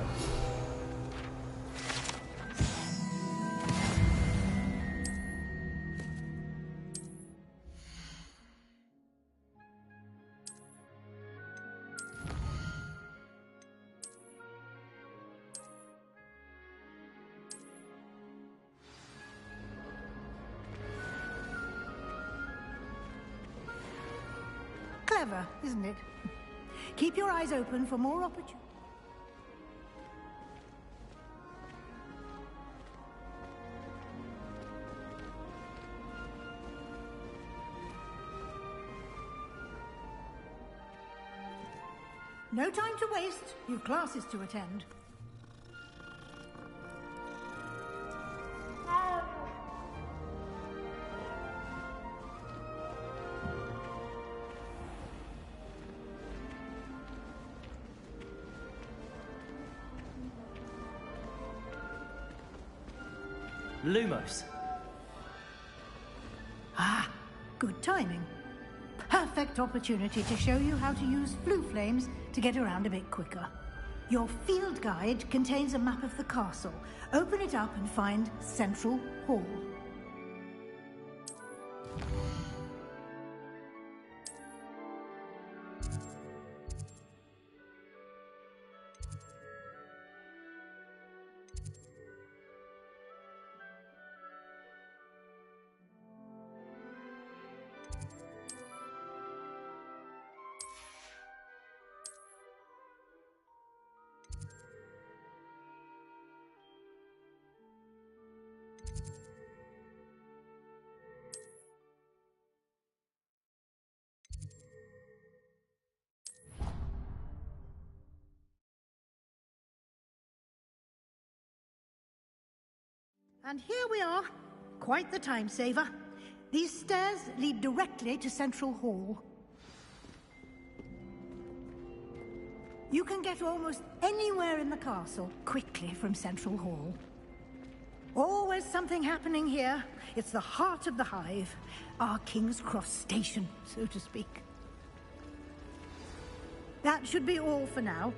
Clever, isn't it? Keep your eyes open for more opportunities. No time to waste. You've classes to attend. Lumos. Ah, good timing. Perfect opportunity to show you how to use flue flames to get around a bit quicker. Your field guide contains a map of the castle. Open it up and find Central Hall. And here we are. Quite the time saver. These stairs lead directly to Central Hall. You can get almost anywhere in the castle quickly from Central Hall. Always something happening here. It's the heart of the hive. Our King's Cross station, so to speak. That should be all for now.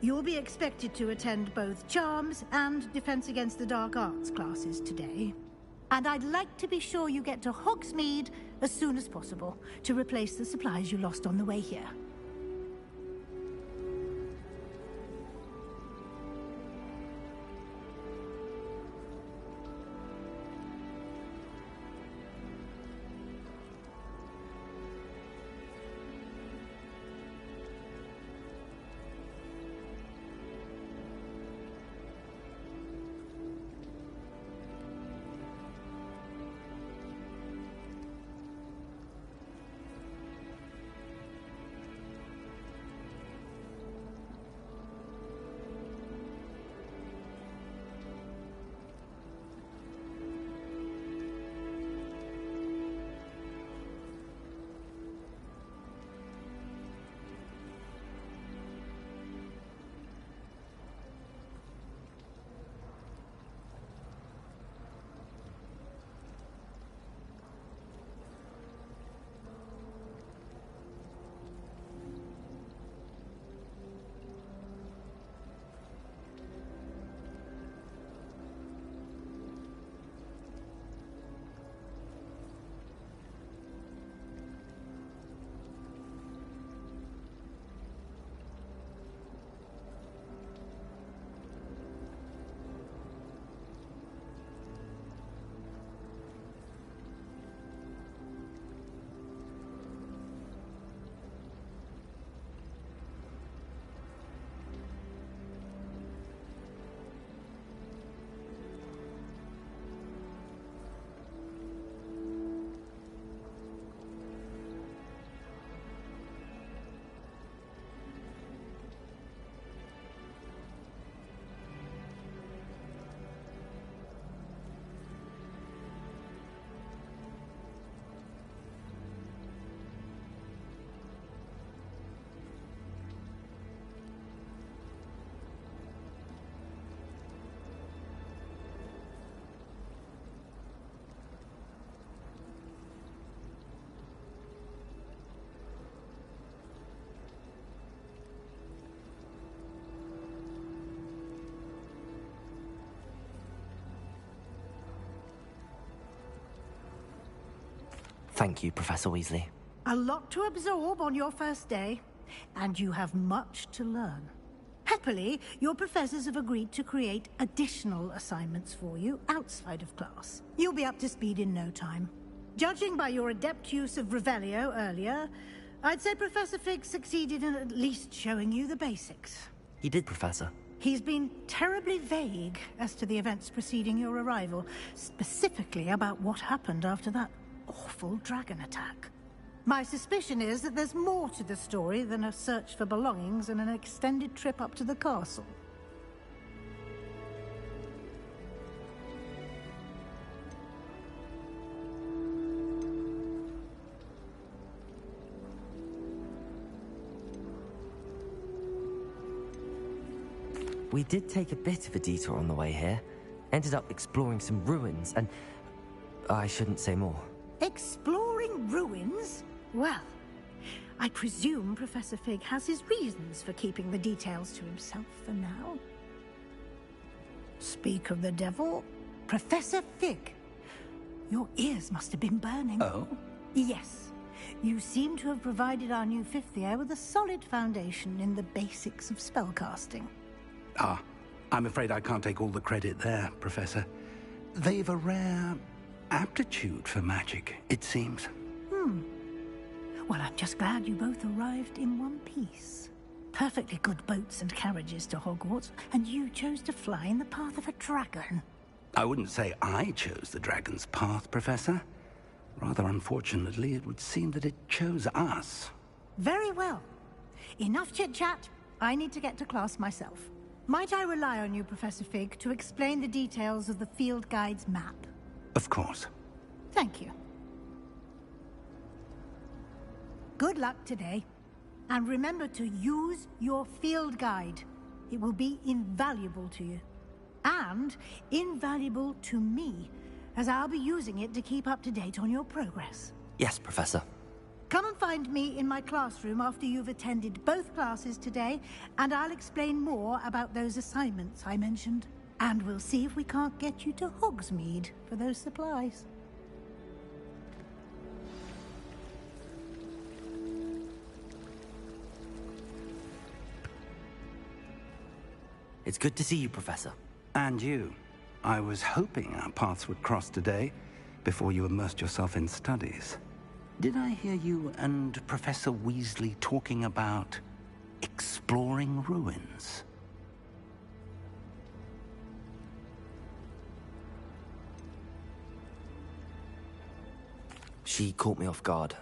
You'll be expected to attend both Charms and Defense Against the Dark Arts classes today. And I'd like to be sure you get to Hogsmeade as soon as possible to replace the supplies you lost on the way here. Thank you, Professor Weasley. A lot to absorb on your first day, and you have much to learn. Happily, your professors have agreed to create additional assignments for you outside of class. You'll be up to speed in no time. Judging by your adept use of Revelio earlier, I'd say Professor Fig succeeded in at least showing you the basics. He did, Professor. He's been terribly vague as to the events preceding your arrival, specifically about what happened after that awful dragon attack. My suspicion is that there's more to the story than a search for belongings and an extended trip up to the castle. We did take a bit of a detour on the way here. Ended up exploring some ruins and... I shouldn't say more. Exploring ruins? Well, I presume Professor Fig has his reasons for keeping the details to himself for now. Speak of the devil, Professor Fig. Your ears must have been burning. Oh? Yes. You seem to have provided our new fifth year with a solid foundation in the basics of spellcasting. Ah, I'm afraid I can't take all the credit there, Professor. They've a rare aptitude for magic, it seems. Well, I'm just glad you both arrived in one piece. Perfectly good boats and carriages to Hogwarts, and you chose to fly in the path of a dragon. I wouldn't say I chose the dragon's path, Professor. Rather unfortunately, it would seem that it chose us. Very well. Enough chit-chat. I need to get to class myself. Might I rely on you, Professor Fig, to explain the details of the field guide's map? Of course. Thank you. Good luck today. And remember to use your field guide. It will be invaluable to you. And invaluable to me, as I'll be using it to keep up to date on your progress. Yes, Professor. Come and find me in my classroom after you've attended both classes today, and I'll explain more about those assignments I mentioned. And we'll see if we can't get you to Hogsmeade for those supplies. It's good to see you, Professor. And you. I was hoping our paths would cross today, before you immersed yourself in studies. Did I hear you and Professor Weasley talking about exploring ruins? She caught me off guard.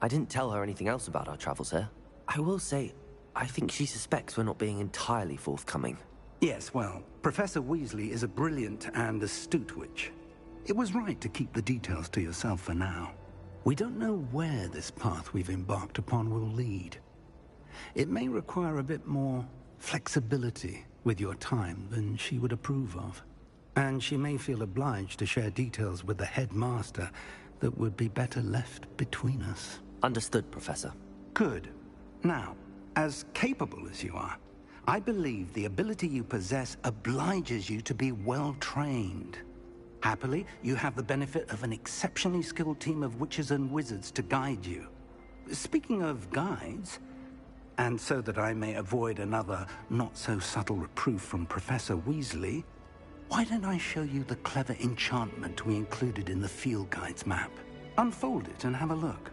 I didn't tell her anything else about our travels here. I will say, I think she suspects we're not being entirely forthcoming. Yes, well, Professor Weasley is a brilliant and astute witch. It was right to keep the details to yourself for now. We don't know where this path we've embarked upon will lead. It may require a bit more flexibility with your time than she would approve of. And she may feel obliged to share details with the headmaster that would be better left between us. Understood, Professor. Good. Now, as capable as you are, I believe the ability you possess obliges you to be well-trained. Happily, you have the benefit of an exceptionally skilled team of witches and wizards to guide you. Speaking of guides, and so that I may avoid another not-so-subtle reproof from Professor Weasley, why don't I show you the clever enchantment we included in the field guide's map? Unfold it and have a look.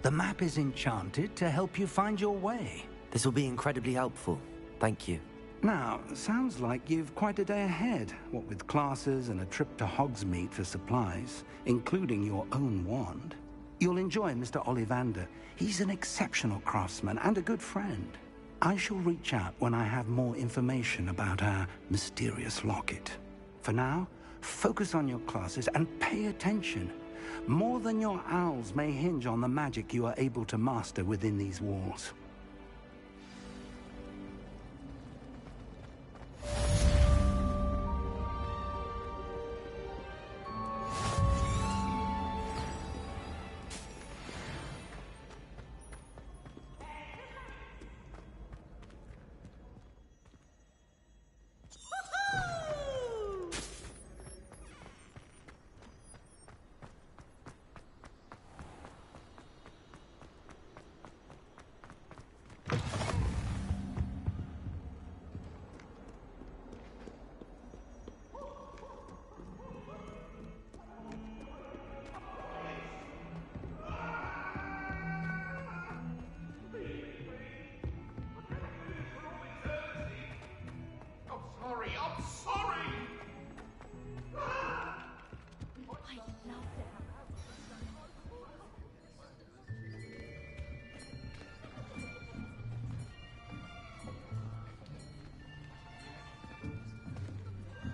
The map is enchanted to help you find your way. This will be incredibly helpful. Thank you. Now, sounds like you've quite a day ahead, what with classes and a trip to Hogsmeade for supplies, including your own wand. You'll enjoy Mr. Ollivander. He's an exceptional craftsman and a good friend. I shall reach out when I have more information about our mysterious locket. For now, focus on your classes and pay attention. More than your owls may hinge on the magic you are able to master within these walls.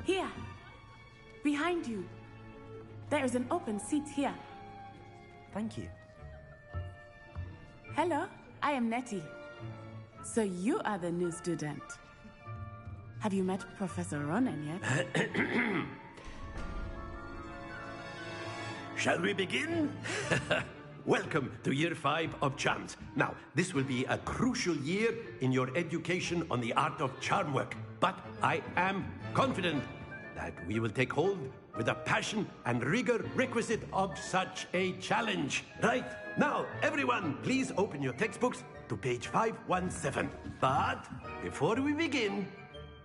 Here, behind you. There is an open seat here. Thank you. Hello, I am Nettie. So you are the new student. Have you met Professor Ronan yet? Shall we begin? Welcome to Year 5 of Charms. Now, this will be a crucial year in your education on the art of charm work. But I am confident that we will take hold with the passion and rigor requisite of such a challenge. Right, now, everyone, please open your textbooks to page 517. But before we begin,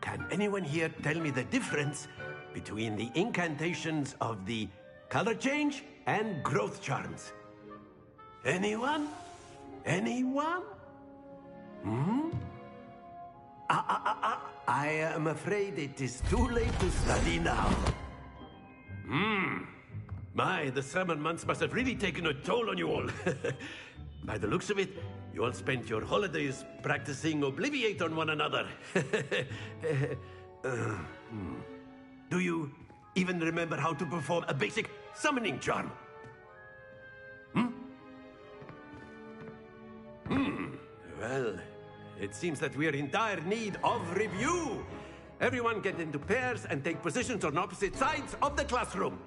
can anyone here tell me the difference between the incantations of the color change and growth charms? Anyone? Anyone? I am afraid it is too late to study now. My, the summer months must have really taken a toll on you all. By the looks of it, you all spent your holidays practicing Obliviate on one another. Do you even remember how to perform a basic summoning charm? Well, it seems that we're in dire need of review. Everyone get into pairs and take positions on opposite sides of the classroom.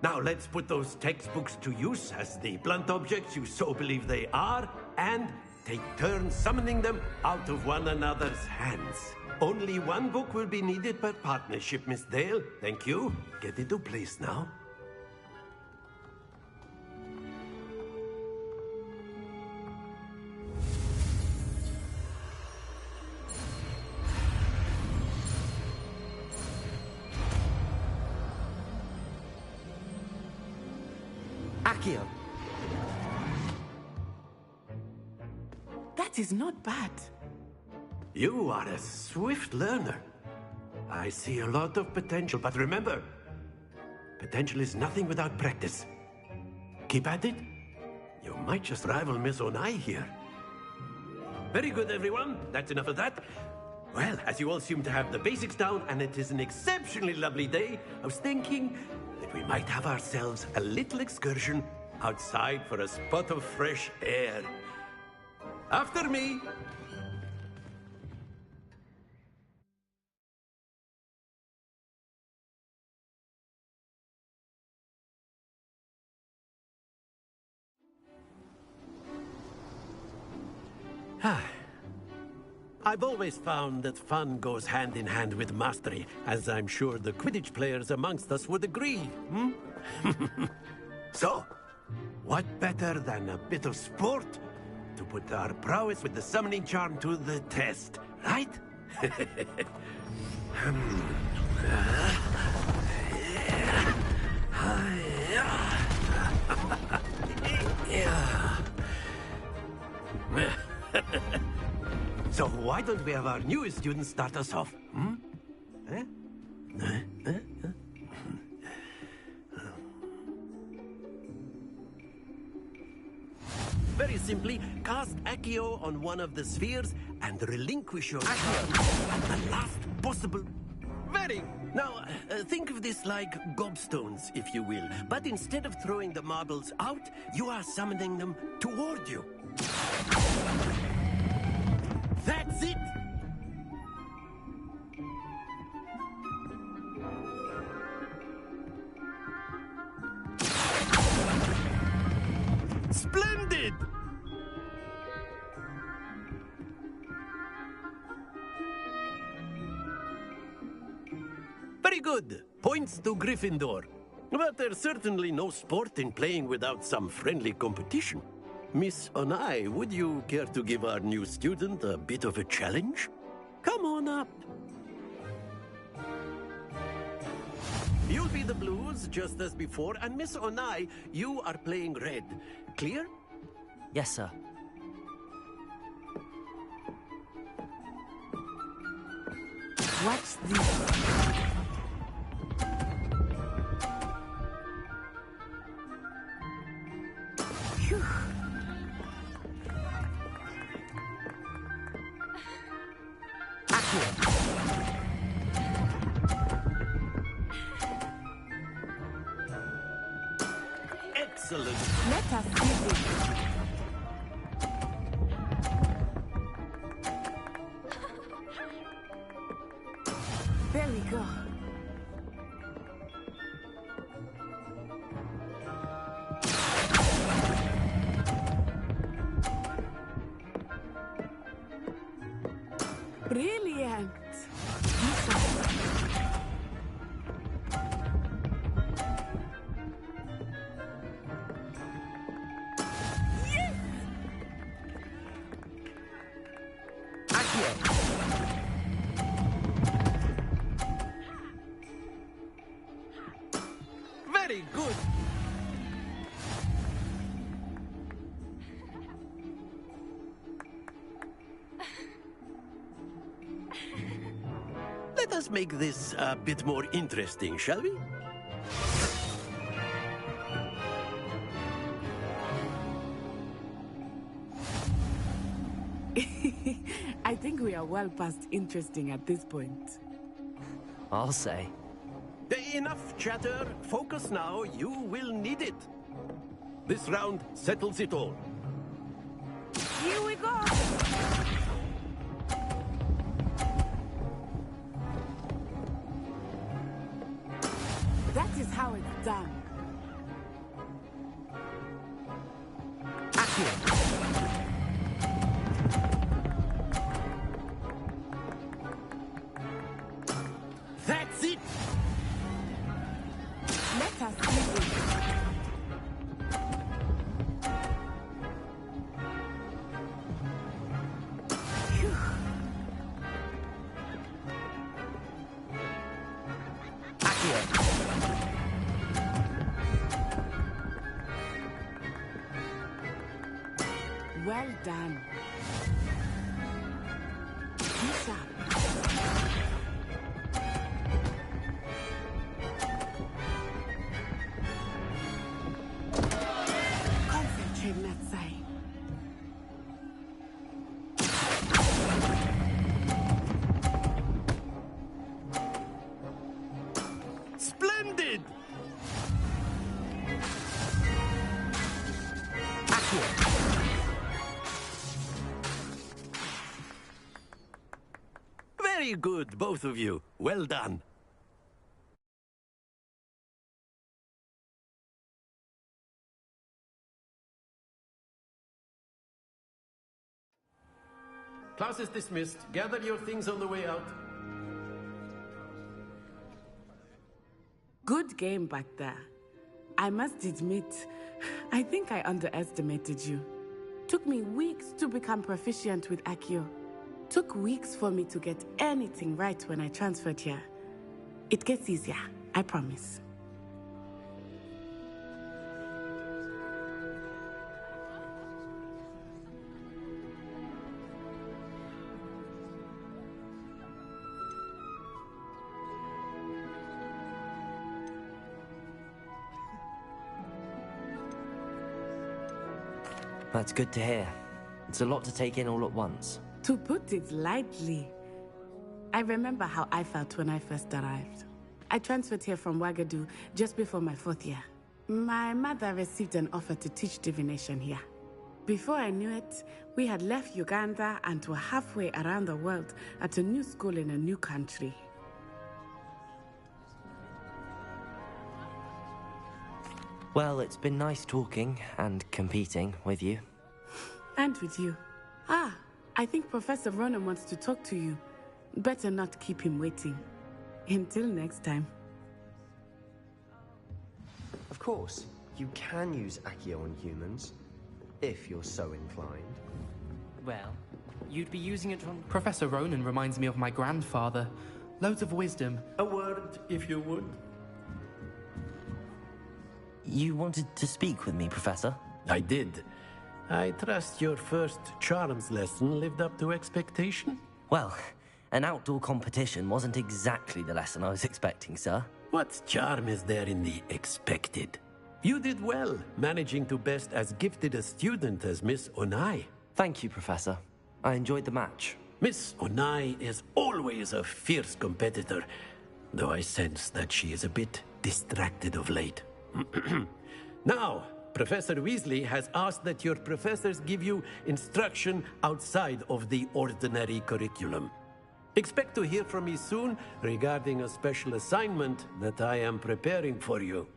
Now let's put those textbooks to use as the blunt objects you so believe they are, and take turns summoning them out of one another's hands. Only one book will be needed per partnership, Miss Dale. Thank you. Get into place now. Accio. That is not bad. You are a swift learner. I see a lot of potential, but remember, potential is nothing without practice. Keep at it. You might just rival Miss Onai here. Very good, everyone. That's enough of that. Well, as you all seem to have the basics down, and it is an exceptionally lovely day, I was thinking that we might have ourselves a little excursion outside for a spot of fresh air. After me. I've always found that fun goes hand in hand with mastery, as I'm sure the Quidditch players amongst us would agree. So, what better than a bit of sport to put our prowess with the summoning charm to the test, right? So why don't we have our newest student start us off? Very simply, cast Accio on one of the spheres and relinquish your charm at the last possible... Very! Now, think of this like gobstones, if you will. But instead of throwing the marbles out, you are summoning them toward you. That's it! Splendid! Very good. Points to Gryffindor. But there's certainly no sport in playing without some friendly competition. Miss Onai, would you care to give our new student a bit of a challenge? Come on up. You'll be the blues, just as before, and Miss Onai, you are playing red. Clear? Yes, sir. What's this? Phew. Excellent. Let us see this. There we go. Brilliant. Yes! Very good. Let us make this a bit more interesting, shall we? I think we are well past interesting at this point. I'll say. Enough chatter. Focus now. You will need it. This round settles it all. Here we go! That is how it's done. That's it! Let us see it. Well done. Keep up. Concentrate, Natsai. Splendid! Very good, both of you. Well done. Class is dismissed. Gather your things on the way out. Good game back there. I must admit, I think I underestimated you. Took me weeks to become proficient with Accio. Took weeks for me to get anything right when I transferred here. It gets easier, I promise. That's good to hear. It's a lot to take in all at once. To put it lightly, I remember how I felt when I first arrived. I transferred here from Wagadu just before my 4th year. My mother received an offer to teach divination here. Before I knew it, we had left Uganda and were halfway around the world at a new school in a new country. Well, it's been nice talking and competing with you. And with you. Ah, I think Professor Ronan wants to talk to you. Better not keep him waiting. Until next time. Of course, you can use Accio on humans, if you're so inclined. Well, you'd be using it on... Professor Ronan reminds me of my grandfather. Loads of wisdom. A word, if you would. You wanted to speak with me, Professor? I did. I trust your first charms lesson lived up to expectation? Well, an outdoor competition wasn't exactly the lesson I was expecting, sir. What charm is there in the expected? You did well, managing to best as gifted a student as Miss Onai. Thank you, Professor. I enjoyed the match. Miss Onai is always a fierce competitor, though I sense that she is a bit distracted of late. Now, Professor Weasley has asked that your professors give you instruction outside of the ordinary curriculum. Expect to hear from me soon regarding a special assignment that I am preparing for you.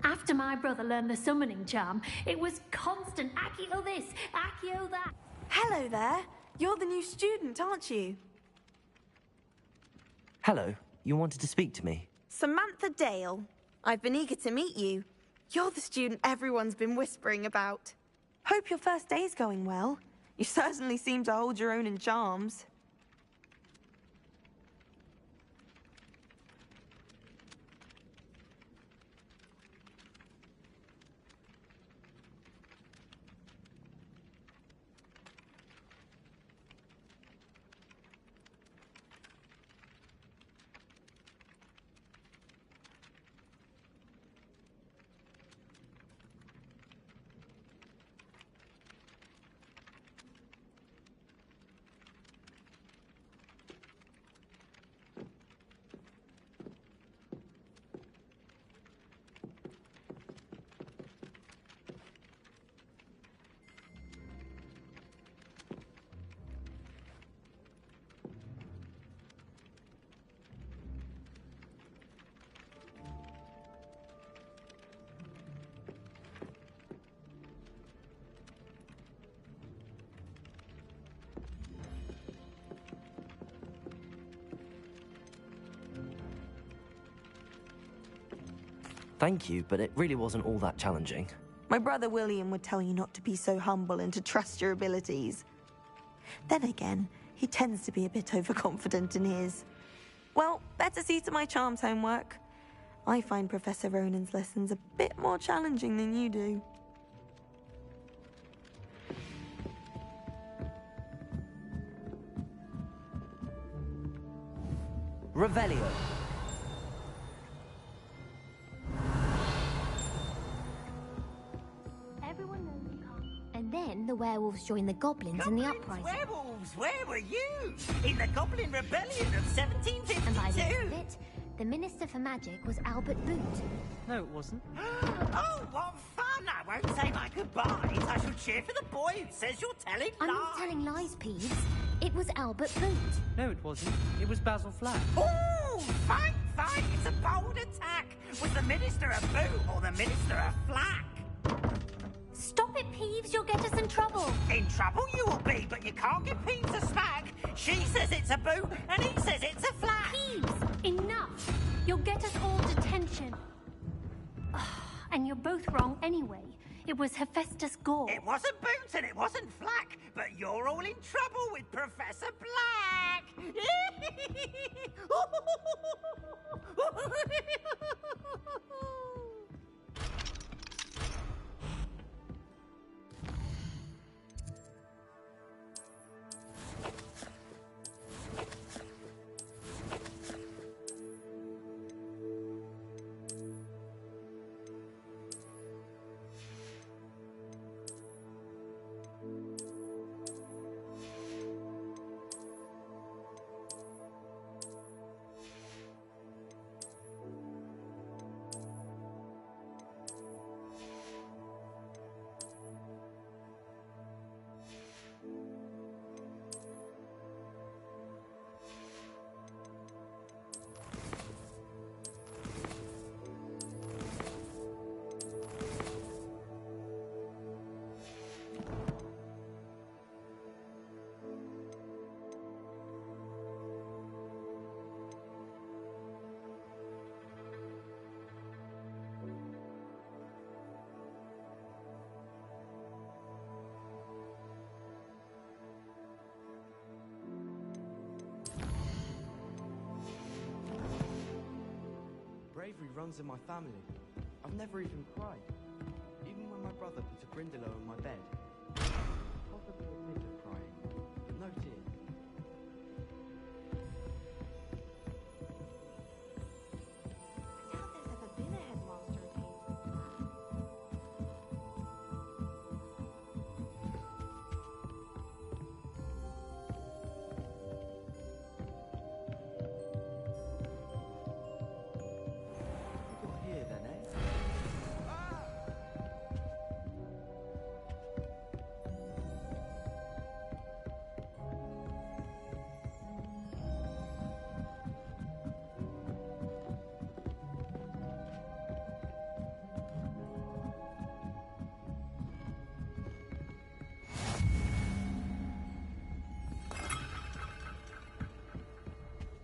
After my brother learned the summoning charm, it was constant Accio this, Accio that. Hello there. You're the new student, aren't you? Hello. You wanted to speak to me? Samantha Dale. I've been eager to meet you. You're the student everyone's been whispering about. Hope your first day's going well. You certainly seem to hold your own in charms. Thank you, but it really wasn't all that challenging. My brother William would tell you not to be so humble and to trust your abilities. Then again, he tends to be a bit overconfident in his. Well, better see to my charms homework. I find Professor Ronan's lessons a bit more challenging than you do. Revelio. Everyone knows you can't. And then the werewolves joined the goblins in the uprising. Werewolves, where were you? In the Goblin Rebellion of 1752? And by the end of it, the Minister for Magic was Albert Boot. No, it wasn't. Oh, what fun! I won't say my goodbyes. I shall cheer for the boy who says you're telling lies. I'm not telling lies, Peeves. It was Albert Boot. No, it wasn't. It was Basil Flack. Oh, fight! It's a bold attack. Was the Minister a Boot or the Minister a Flack? Stop it, Peeves. You'll get us in trouble. In trouble you will be, but you can't give Peeves a smack. She says it's a Boot, and he says it's a Flack. Peeves, enough. You'll get us all detention. And you're both wrong anyway. It was Hephaestus Gore. It wasn't Boot and it wasn't Flack, but you're all in trouble with Professor Black. Bravery runs in my family. I've never even cried. Even when my brother put a brindle on my bed. Possibly a bit of crying, but no tears. I doubt there's ever been a headmaster at Here then, eh?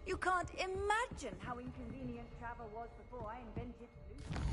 You can't imagine how inconvenient travel was before I invented Bluetooth.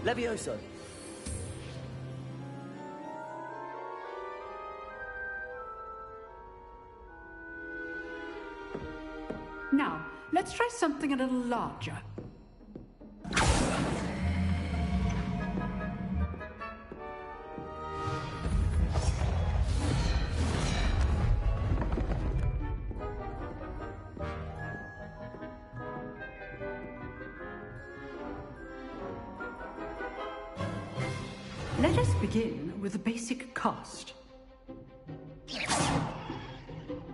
Levioso. Let's try something a little larger. Let us begin with the basic cast.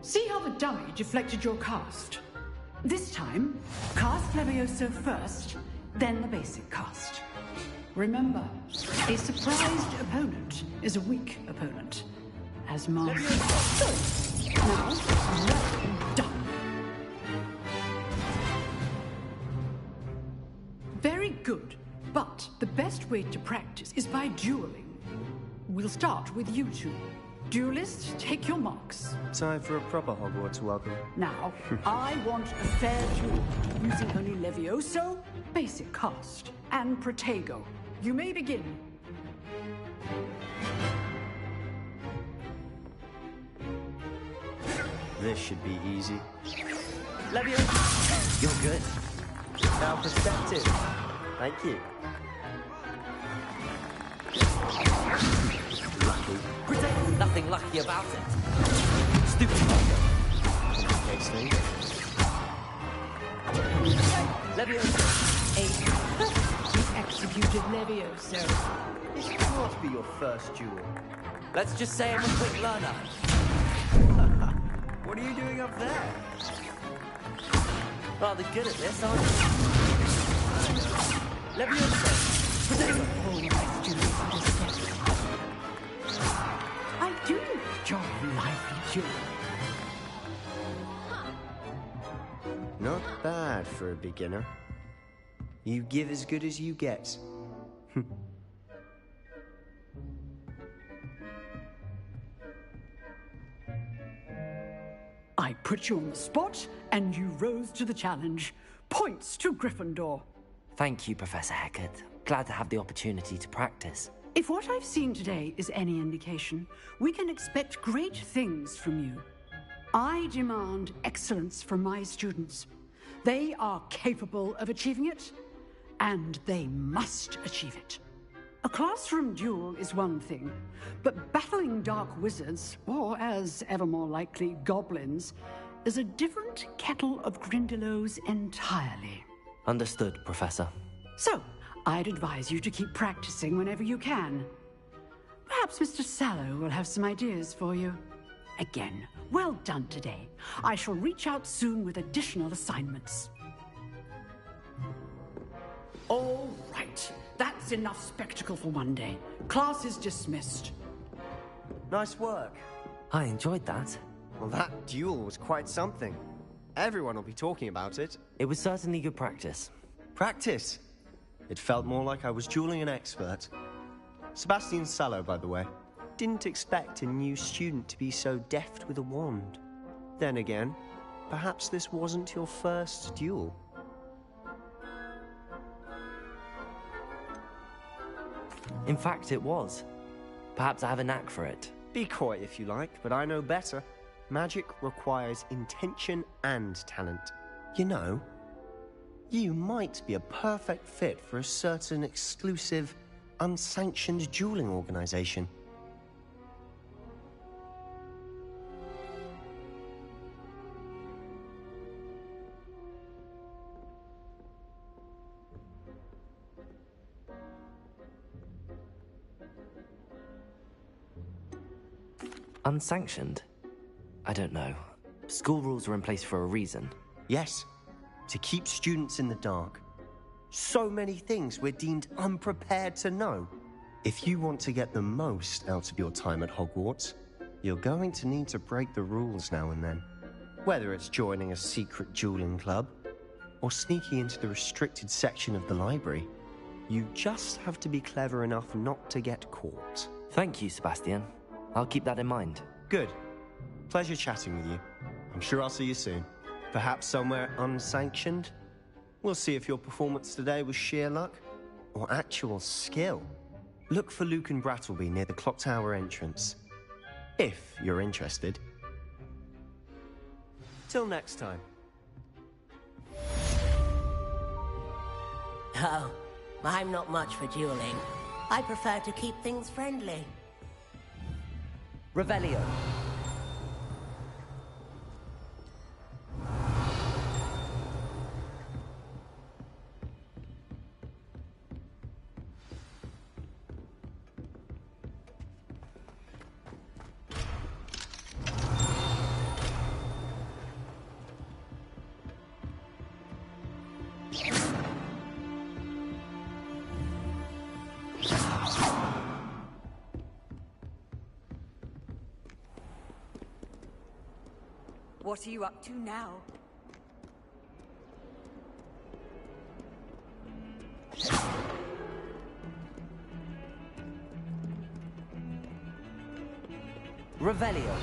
See how the dummy deflected your cast? This time, cast Levioso first, then the basic cast. Remember, a surprised opponent is a weak opponent. As Mark. Good. Now, well done. Very good. But the best way to practice is by dueling. We'll start with you two. Duelists, take your marks. Time for a proper Hogwarts welcome. Now, I want a fair duel, using only Levioso, basic cast, and Protego. You may begin. This should be easy. Levioso, you're good. Now perceptive. Thank you. Lucky. Protego, nothing lucky about it. Stupid Protego. Complicates things. Levioso, 8. You executed Levioso. This can't be your first duel. Let's just say I'm a quick learner. What are you doing up there? Rather good at this, aren't you? Levioso, Protego. I do enjoy lively duel. Not bad for a beginner. You give as good as you get. I put you on the spot, and you rose to the challenge. Points to Gryffindor. Thank you, Professor Hecat. Glad to have the opportunity to practice. If what I've seen today is any indication, we can expect great things from you. I demand excellence from my students. They are capable of achieving it, and they must achieve it. A classroom duel is one thing, but battling dark wizards, or as ever more likely, goblins, is a different kettle of Grindylows entirely. Understood, Professor. So, I'd advise you to keep practicing whenever you can. Perhaps Mr. Sallow will have some ideas for you. Again, well done today. I shall reach out soon with additional assignments. All right. That's enough spectacle for one day. Class is dismissed. Nice work. I enjoyed that. Well, that duel was quite something. Everyone will be talking about it. It was certainly good practice. Practice? It felt more like I was dueling an expert. Sebastian Sallow, by the way. Didn't expect a new student to be so deft with a wand. Then again, perhaps this wasn't your first duel. In fact, it was. Perhaps I have a knack for it. Be coy if you like, but I know better. Magic requires intention and talent. You know, you might be a perfect fit for a certain exclusive, unsanctioned dueling organization. Unsanctioned? I don't know. School rules are in place for a reason. Yes, to keep students in the dark. So many things we're deemed unprepared to know. If you want to get the most out of your time at Hogwarts, you're going to need to break the rules now and then. Whether it's joining a secret dueling club, or sneaking into the restricted section of the library, you just have to be clever enough not to get caught. Thank you, Sebastian. I'll keep that in mind. Good. Pleasure chatting with you. I'm sure I'll see you soon. Perhaps somewhere unsanctioned? We'll see if your performance today was sheer luck or actual skill. Look for Luke and Brattleby near the clock tower entrance. If you're interested. Till next time. Oh, I'm not much for dueling. I prefer to keep things friendly. Revelio. What are you up to now? Revelio.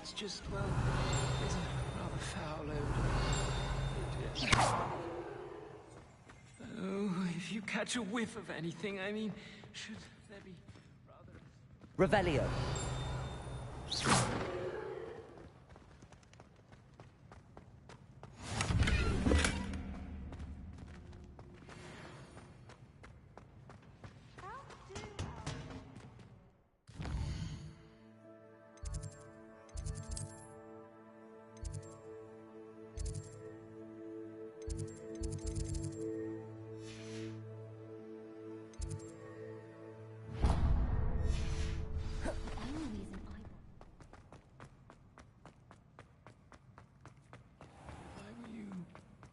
It's just, well, there's a rather foul odor. Oh, if you catch a whiff of anything, I mean, should there be rather... Revelio.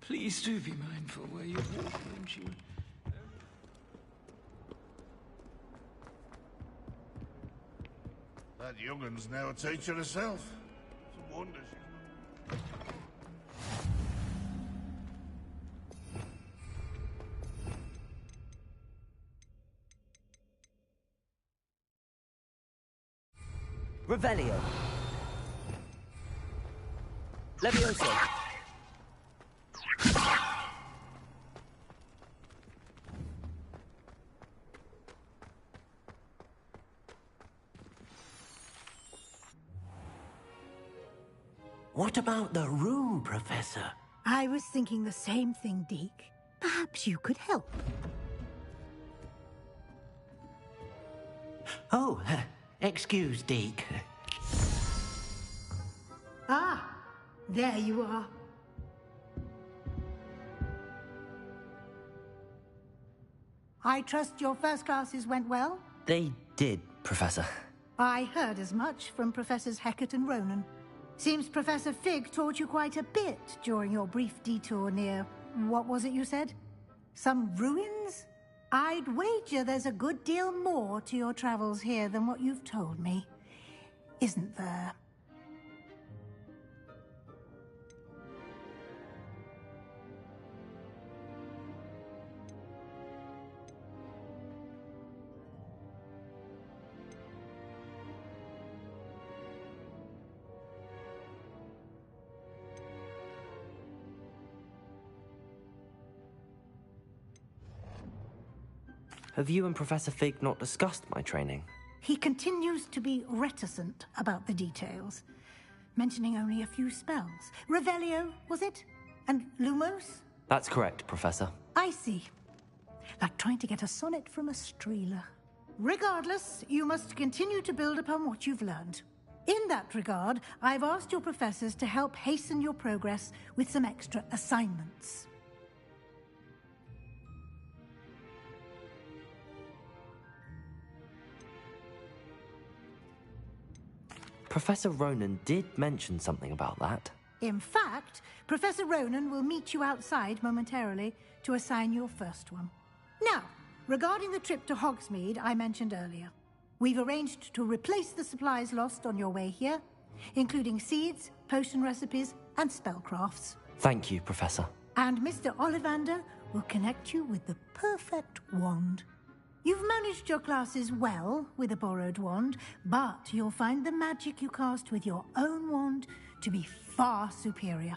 Please do be mindful where you walk, won't you? That young'un's now a teacher herself. It's a wonder she's Revelio. Levioso. What about the room, Professor? I was thinking the same thing, Deke. Perhaps you could help. Oh, excuse, Deke. Ah, there you are. I trust your first classes went well? They did, Professor. I heard as much from Professors Hecat and Ronan. Seems Professor Fig taught you quite a bit during your brief detour near... what was it you said? Some ruins? I'd wager there's a good deal more to your travels here than what you've told me. Isn't there? Have you and Professor Fig not discussed my training? He continues to be reticent about the details, mentioning only a few spells. Revelio, was it? And Lumos? That's correct, Professor. I see. Like trying to get a sonnet from a streeler. Regardless, you must continue to build upon what you've learned. In that regard, I've asked your professors to help hasten your progress with some extra assignments. Professor Ronan did mention something about that. In fact, Professor Ronan will meet you outside momentarily to assign your first one. Now, regarding the trip to Hogsmeade I mentioned earlier, we've arranged to replace the supplies lost on your way here, including seeds, potion recipes, and spellcrafts. Thank you, Professor. And Mr. Ollivander will connect you with the perfect wand. You've managed your classes well with a borrowed wand, but you'll find the magic you cast with your own wand to be far superior.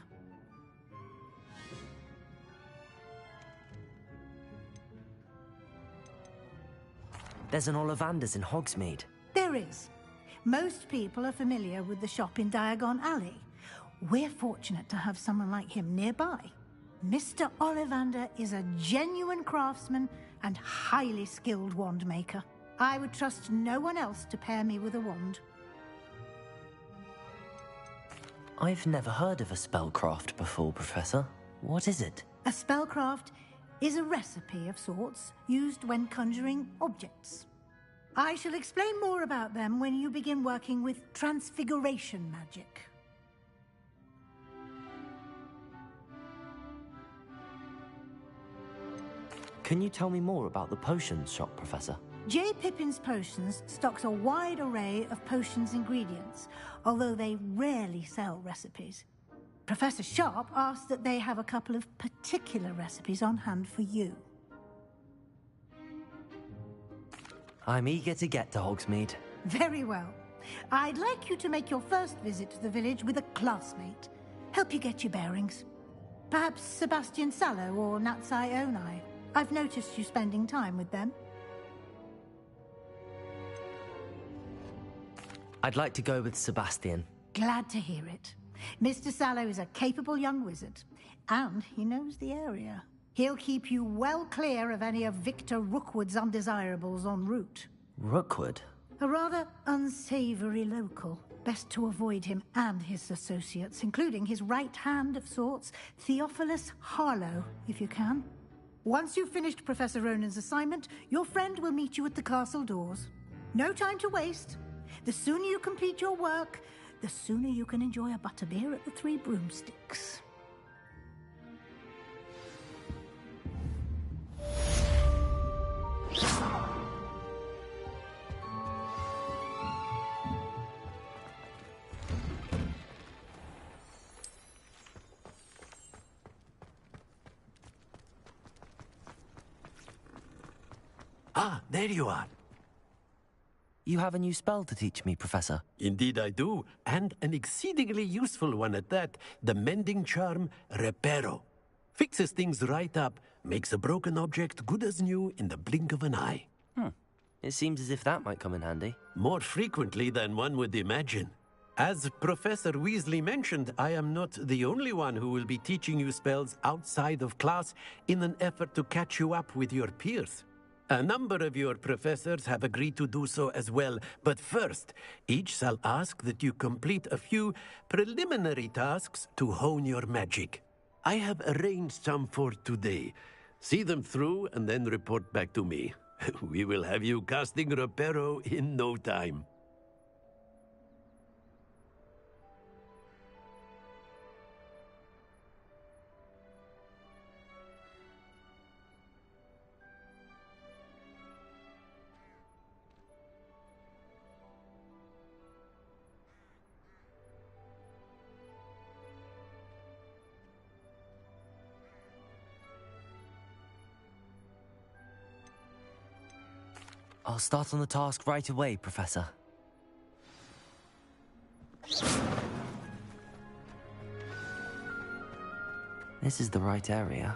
There's an Ollivander's in Hogsmeade. There is. Most people are familiar with the shop in Diagon Alley. We're fortunate to have someone like him nearby. Mr. Ollivander is a genuine craftsman and highly skilled wand maker. I would trust no one else to pair me with a wand. I've never heard of a spellcraft before, Professor. What is it? A spellcraft is a recipe of sorts used when conjuring objects. I shall explain more about them when you begin working with transfiguration magic. Can you tell me more about the potions shop, Professor? J. Pippin's Potions stocks a wide array of potions ingredients, although they rarely sell recipes. Professor Sharp asked that they have a couple of particular recipes on hand for you. I'm eager to get to Hogsmeade. Very well. I'd like you to make your first visit to the village with a classmate. Help you get your bearings. Perhaps Sebastian Sallow or Natsai Onai. I've noticed you spending time with them. I'd like to go with Sebastian. Glad to hear it. Mr. Sallow is a capable young wizard, and he knows the area. He'll keep you well clear of any of Victor Rookwood's undesirables en route. Rookwood? A rather unsavory local. Best to avoid him and his associates, including his right hand of sorts, Theophilus Harlow, if you can. Once you've finished Professor Ronan's assignment, your friend will meet you at the castle doors. No time to waste. The sooner you complete your work, the sooner you can enjoy a butterbeer at the Three Broomsticks. Ah, there you are. You have a new spell to teach me, Professor. Indeed I do, and an exceedingly useful one at that. The mending charm, Reparo. Fixes things right up, makes a broken object good as new in the blink of an eye. It seems as if that might come in handy. More frequently than one would imagine. As Professor Weasley mentioned, I am not the only one who will be teaching you spells outside of class in an effort to catch you up with your peers. A number of your professors have agreed to do so as well, but first, each shall ask that you complete a few preliminary tasks to hone your magic. I have arranged some for today. See them through and then report back to me. We will have you casting Reparo in no time. I'll start on the task right away, Professor. This is the right area.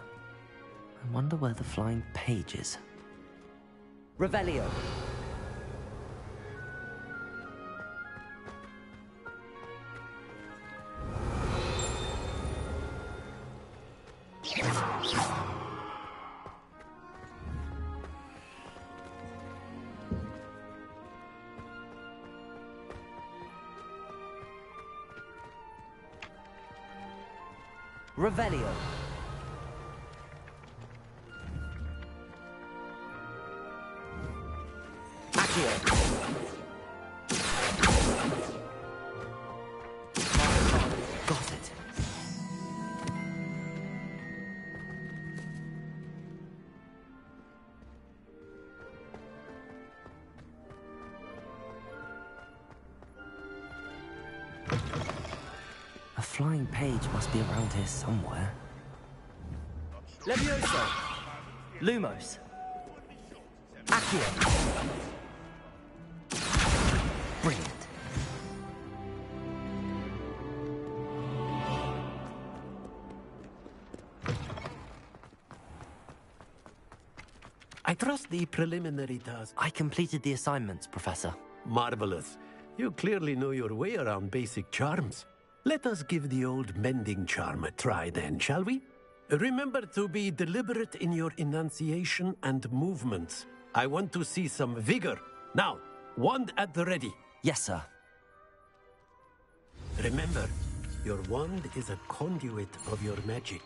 I wonder where the flying page is. Revelio! Revelio. Accio. Got it. A flying page must be around here somewhere. Levioso! Lumos! Accio! Brilliant. I trust the preliminary task. I completed the assignments, Professor. Marvelous. You clearly know your way around basic charms. Let us give the old mending charm a try then, shall we? Remember to be deliberate in your enunciation and movements. I want to see some vigor. Now, wand at the ready. Yes, sir. Remember, your wand is a conduit of your magic.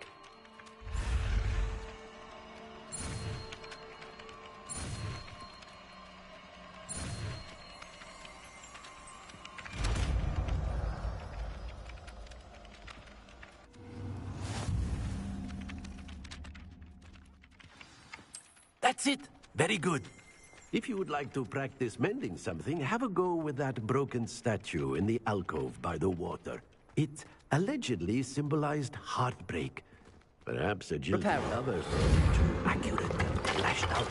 That's it. Very good. If you would like to practice mending something, have a go with that broken statue in the alcove by the water. It allegedly symbolized heartbreak. Perhaps a jilt lover too accurate and lashed out.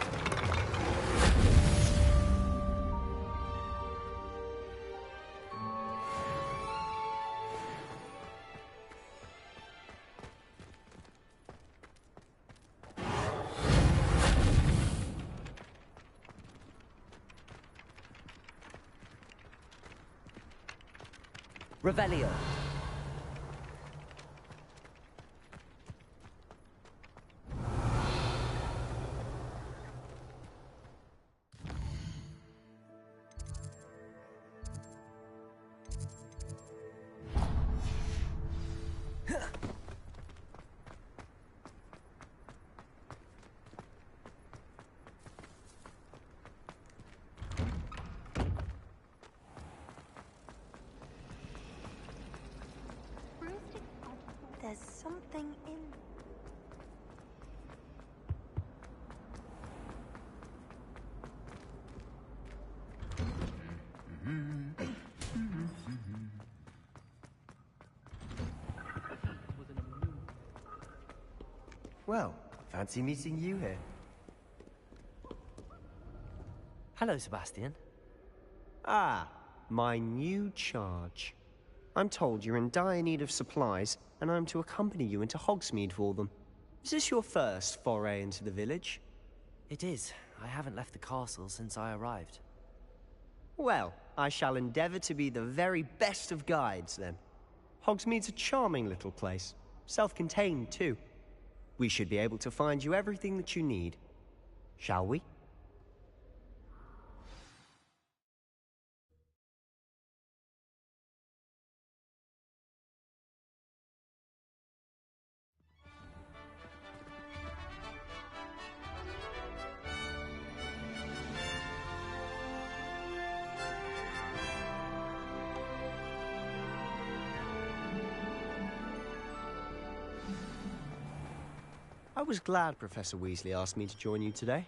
Revelio. There's something in... Well, fancy meeting you here. Hello, Sebastian. Ah, my new charge. I'm told you're in dire need of supplies, and I'm to accompany you into Hogsmeade for them. Is this your first foray into the village? It is. I haven't left the castle since I arrived. Well, I shall endeavor to be the very best of guides, then. Hogsmeade's a charming little place. Self-contained, too. We should be able to find you everything that you need. Shall we? I was glad Professor Weasley asked me to join you today.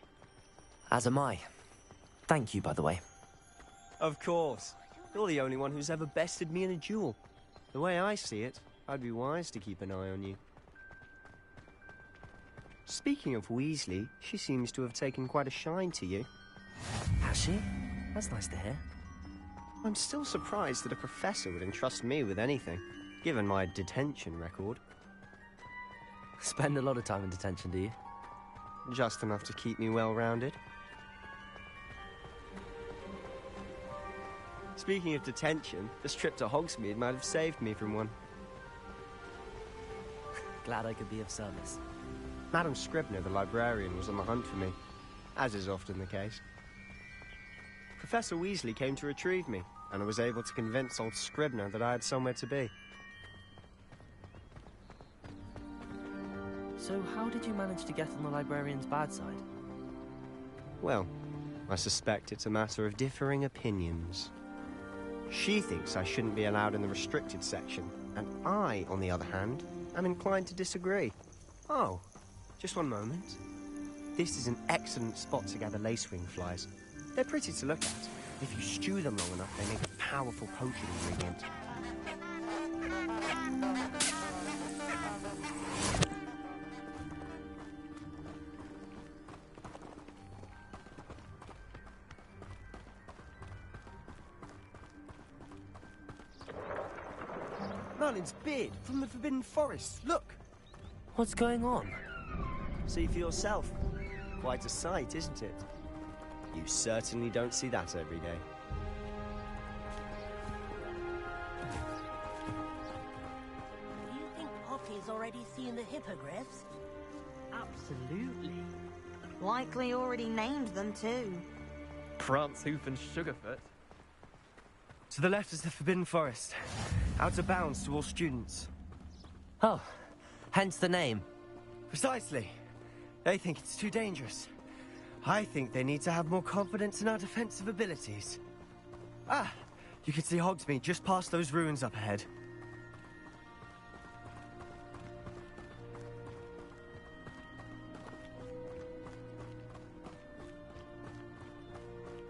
As am I. Thank you, by the way. Of course. You're the only one who's ever bested me in a duel. The way I see it, I'd be wise to keep an eye on you. Speaking of Weasley, she seems to have taken quite a shine to you. Has she? That's nice to hear. I'm still surprised that a professor would entrust me with anything, given my detention record. Spend a lot of time in detention, do you? Just enough to keep me well-rounded. Speaking of detention, this trip to Hogsmeade might have saved me from one. Glad I could be of service. Madam Scribner, the librarian, was on the hunt for me, as is often the case. Professor Weasley came to retrieve me, and I was able to convince old Scribner that I had somewhere to be. So how did you manage to get on the librarian's bad side? Well, I suspect it's a matter of differing opinions. She thinks I shouldn't be allowed in the restricted section, and I, on the other hand, am inclined to disagree. Oh, just one moment. This is an excellent spot to gather lacewing flies. They're pretty to look at. If you stew them long enough, they make a powerful potion ingredient. Merlin's beard from the Forbidden Forest. Look! What's going on? See for yourself. quite a sight, isn't it? You certainly don't see that every day. Do you think Poppy's already seen the hippogriffs? Absolutely. Likely already named them too. Prance, Hoof and Sugarfoot. To the left is the Forbidden Forest. Out of bounds to all students. Oh, hence the name. Precisely. They think it's too dangerous. I think they need to have more confidence in our defensive abilities. Ah, you can see Hogsmeade just past those ruins up ahead.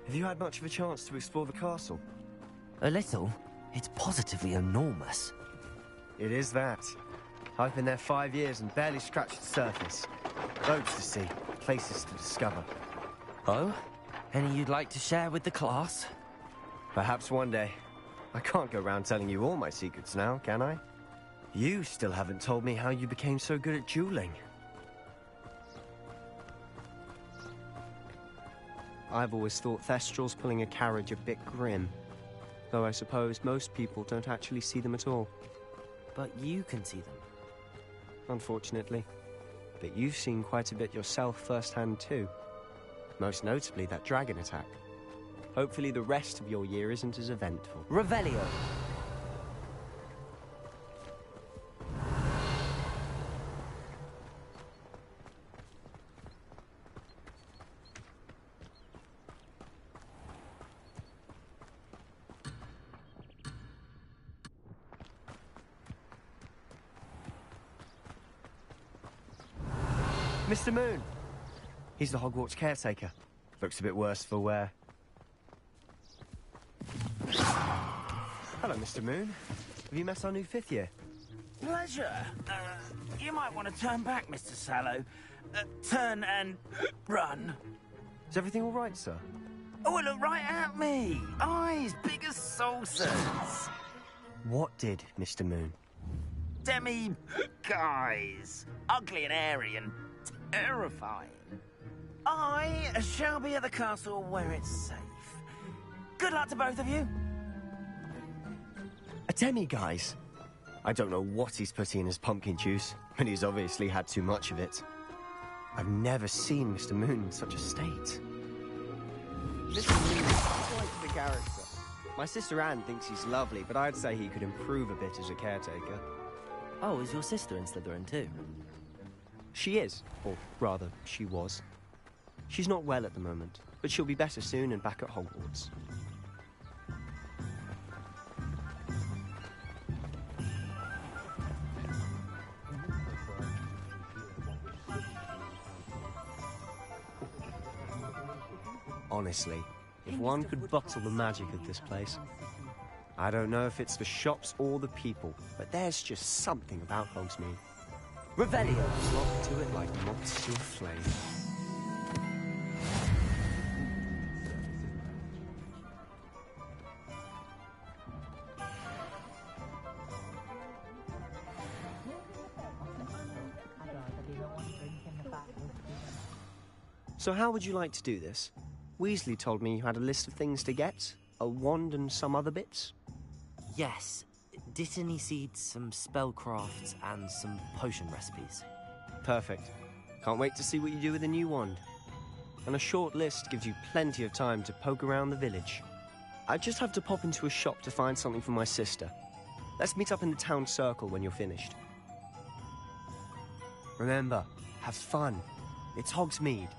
Have you had much of a chance to explore the castle? A little. It's positively enormous. It is that. I've been there 5 years and barely scratched the surface. Roads to see, places to discover. Oh? Any you'd like to share with the class? Perhaps one day. I can't go around telling you all my secrets now, can I? You still haven't told me how you became so good at dueling. I've always thought Thestrals pulling a carriage a bit grim. Though I suppose most people don't actually see them at all. But you can see them. Unfortunately. But you've seen quite a bit yourself firsthand too. Most notably that dragon attack. Hopefully the rest of your year isn't as eventful. Revelio! Mr. Moon! He's the Hogwarts caretaker. Looks a bit worse for wear. Hello, Mr. Moon. Have you met our new 5th year? Pleasure. You might want to turn back, Mr. Sallow. Turn and run. Is everything all right, sir? Oh, look right at me. Eyes big as saucers. What did, Mr. Moon? Guys. Ugly and airy and terrifying. I shall be at the castle where it's safe. Good luck to both of you. A demi-guise? I don't know what he's putting in his pumpkin juice, but he's obviously had too much of it. I've never seen Mr. Moon in such a state. Mr. Moon is quite the character. My sister Anne thinks he's lovely, but I'd say he could improve a bit as a caretaker. Oh, is your sister in Slytherin too? She is, or rather, she was. She's not well at the moment, but she'll be better soon and back at Hogwarts. Honestly, if one could bottle the magic of this place. I don't know if it's the shops or the people, but there's just something about Hogsmeade. Revelio! Flock to it like moths to a flame. So how would you like to do this? Weasley told me you had a list of things to get, a wand and some other bits. Yes. Dittany seeds, some spellcrafts, and some potion recipes. Perfect. Can't wait to see what you do with the new wand. And a short list gives you plenty of time to poke around the village. I just have to pop into a shop to find something for my sister. Let's meet up in the town circle when you're finished. Remember, have fun. It's Hogsmeade.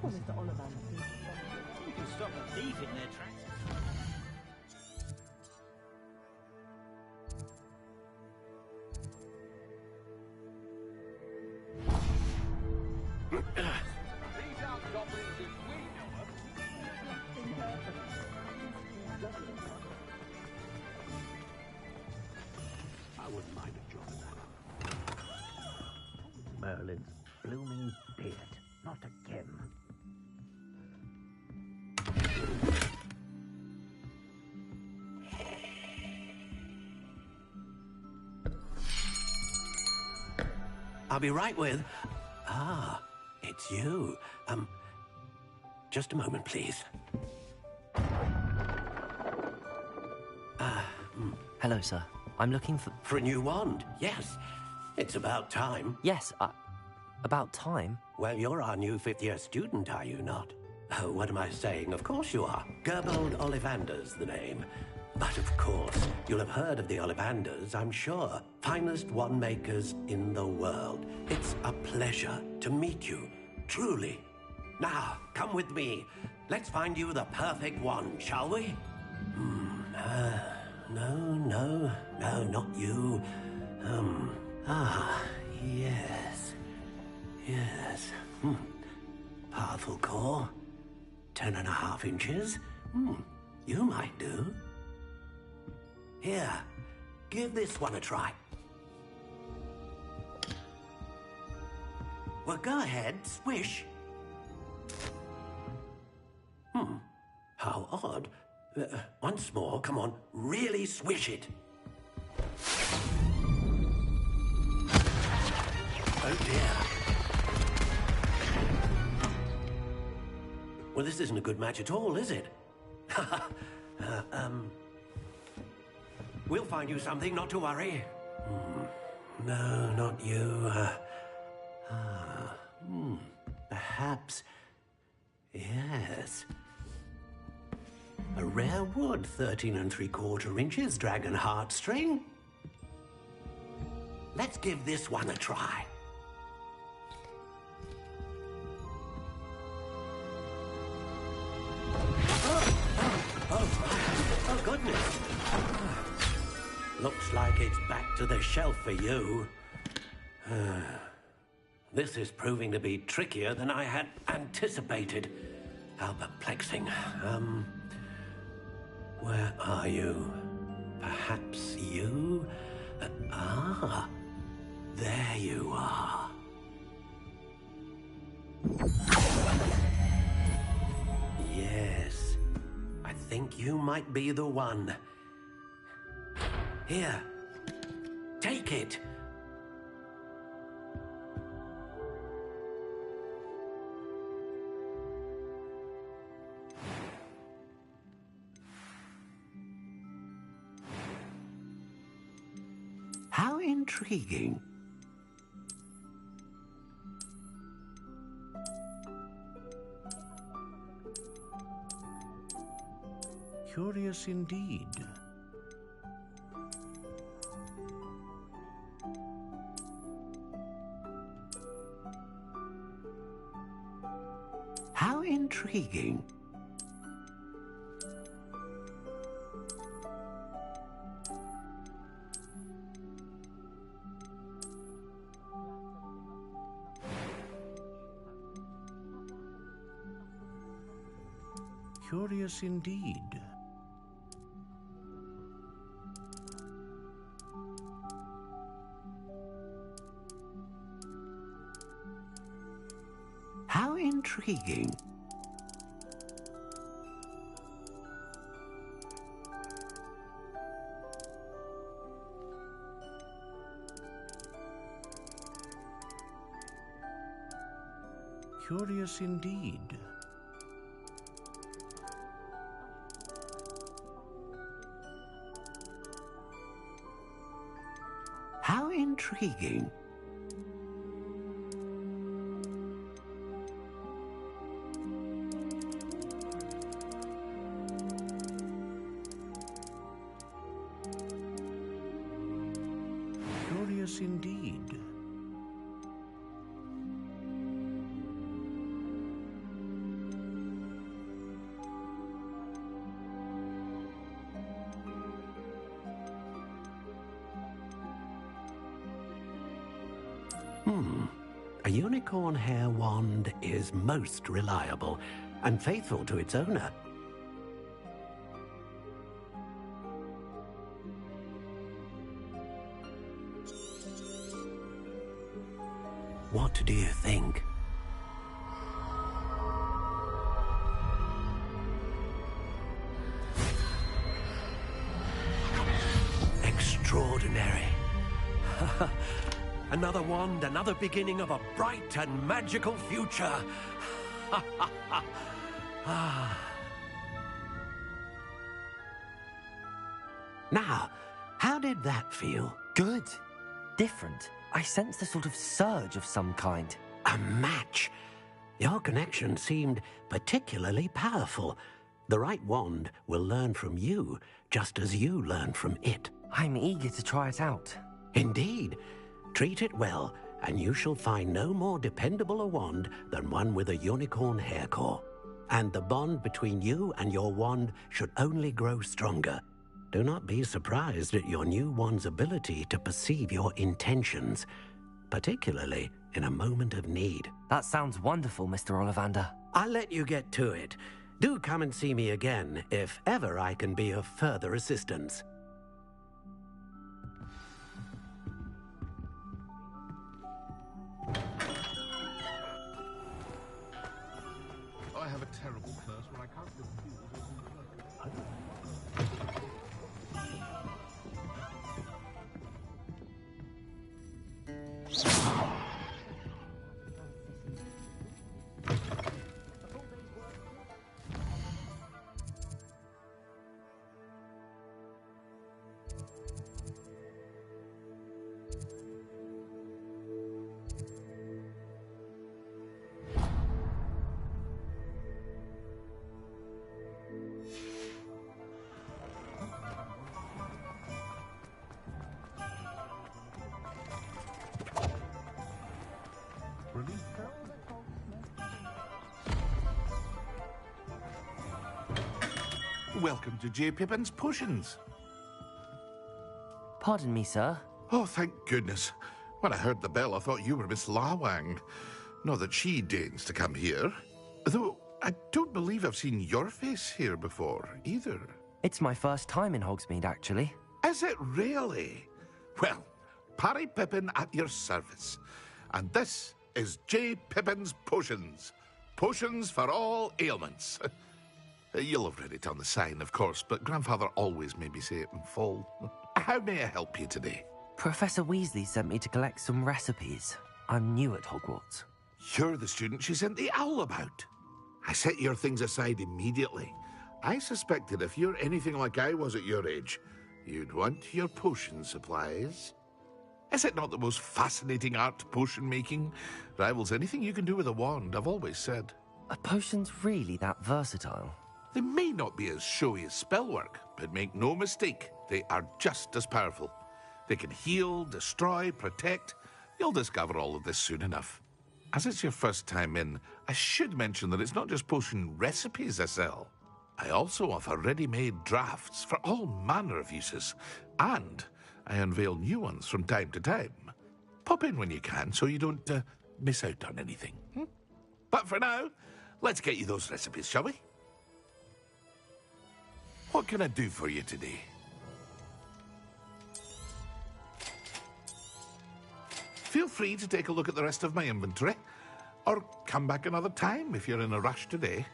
Poor Mr. Ollivander seems to You can stop a thief in their tracks. These aren't goblins as we know them. I wouldn't mind a job of that. Merlin's blooming beard. Not again. I'll be right with... Ah, it's you. Just a moment, please. Hello, sir. I'm looking for... For a new wand, yes. It's about time. Yes, about time? Well, you're our new fifth-year student, are you not? Oh, what am I saying? Of course you are. Gerbold Ollivander's the name. But of course, you'll have heard of the Ollivanders, I'm sure. Finest wand makers in the world. It's a pleasure to meet you, truly. Now, come with me. Let's find you the perfect wand, shall we? No, not you. Yes. Powerful core. 10.5 inches. You might do. Here, give this one a try. Well, go ahead, swish. How odd. Once more, come on, really swish it. Oh dear. Well, this isn't a good match at all, is it? We'll find you something, not to worry. No, not you. Perhaps. Yes. A rare wood, 13 3/4 inches, dragon heartstring. Let's give this one a try. Oh, goodness. Looks like it's back to the shelf for you. This is proving to be trickier than I had anticipated. How perplexing. Where are you? Perhaps you? There you are. Yes, I think you might be the one. Here, take it. How intriguing. Curious indeed. How intriguing. Curious indeed. How intriguing. Curious indeed. How intriguing. Curious indeed. A unicorn hair wand is most reliable and faithful to its owner. What do you think? Extraordinary. Another wand, another beginning of a bright and magical future. Now, how did that feel? Good. Different. I sensed a sort of surge of some kind. A match. Your connection seemed particularly powerful. The right wand will learn from you, just as you learn from it. I'm eager to try it out. Indeed. Treat it well, and you shall find no more dependable a wand than one with a unicorn hair core. And the bond between you and your wand should only grow stronger. Do not be surprised at your new wand's ability to perceive your intentions, particularly in a moment of need. That sounds wonderful, Mr. Ollivander. I'll let you get to it. Do come and see me again if ever I can be of further assistance. I have a terrible curse where I can't refuse or Welcome to J. Pippin's Potions. Pardon me, sir. Oh, thank goodness. When I heard the bell, I thought you were Miss Lawang. Not that she deigns to come here. Though, I don't believe I've seen your face here before, either. It's my first time in Hogsmeade, actually. Is it really? Well, Parry Pippin at your service. And this is J. Pippin's Potions. Potions for all ailments. You'll have read it on the sign, of course, but Grandfather always made me say it in full. How may I help you today? Professor Weasley sent me to collect some recipes. I'm new at Hogwarts. You're the student she sent the owl about. I set your things aside immediately. I suspected if you're anything like I was at your age, you'd want your potion supplies. Is it not the most fascinating art, potion making? Rivals anything you can do with a wand, I've always said. Are potions really that versatile? They may not be as showy as spellwork, but make no mistake, they are just as powerful. They can heal, destroy, protect. You'll discover all of this soon enough. As it's your first time in, I should mention that it's not just potion recipes I sell. I also offer ready-made drafts for all manner of uses, and I unveil new ones from time to time. Pop in when you can so you don't miss out on anything. But for now, let's get you those recipes, shall we? What can I do for you today? Feel free to take a look at the rest of my inventory, or come back another time if you're in a rush today.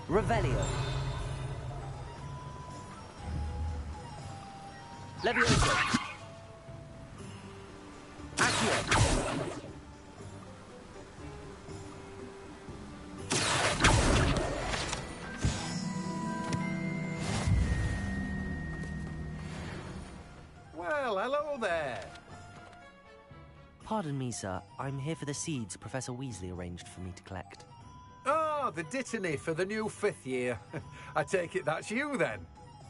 Revelio. Levioso. Accio. Pardon me, sir. I'm here for the seeds Professor Weasley arranged for me to collect. Ah, the dittany for the new 5th year. I take it that's you, then.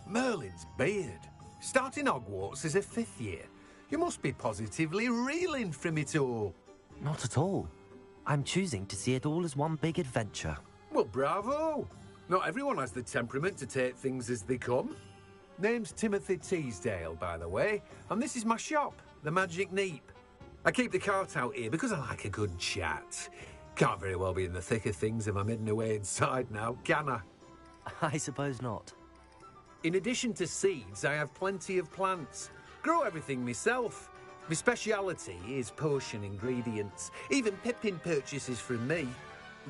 Merlin's beard. Starting Hogwarts as a 5th year. You must be positively reeling from it all. Not at all. I'm choosing to see it all as one big adventure. Well, bravo. Not everyone has the temperament to take things as they come. Name's Timothy Teasdale, by the way, and this is my shop, the Magic Neep. I keep the cart out here because I like a good chat. Can't very well be in the thick of things if I'm hidden away inside now, can I? I suppose not. In addition to seeds, I have plenty of plants. Grow everything myself. My speciality is potion ingredients. Even Pippin purchases from me.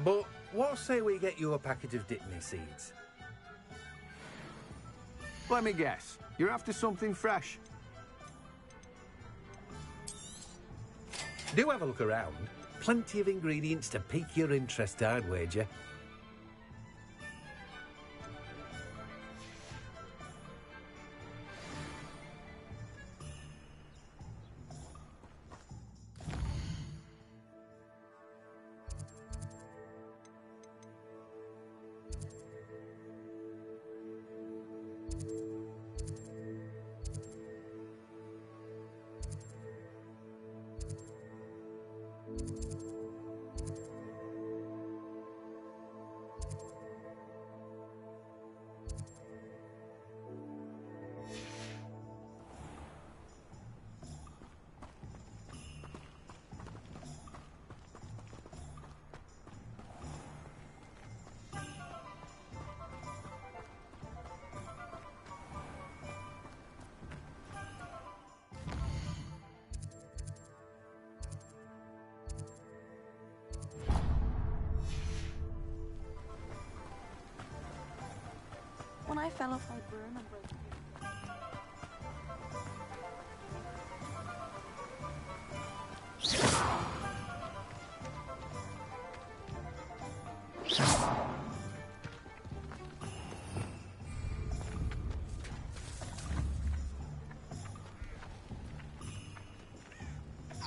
But what say we get you a packet of dittany seeds? Let me guess. You're after something fresh. Do have a look around. Plenty of ingredients to pique your interest, I'd wager. When I fell off my broom and broke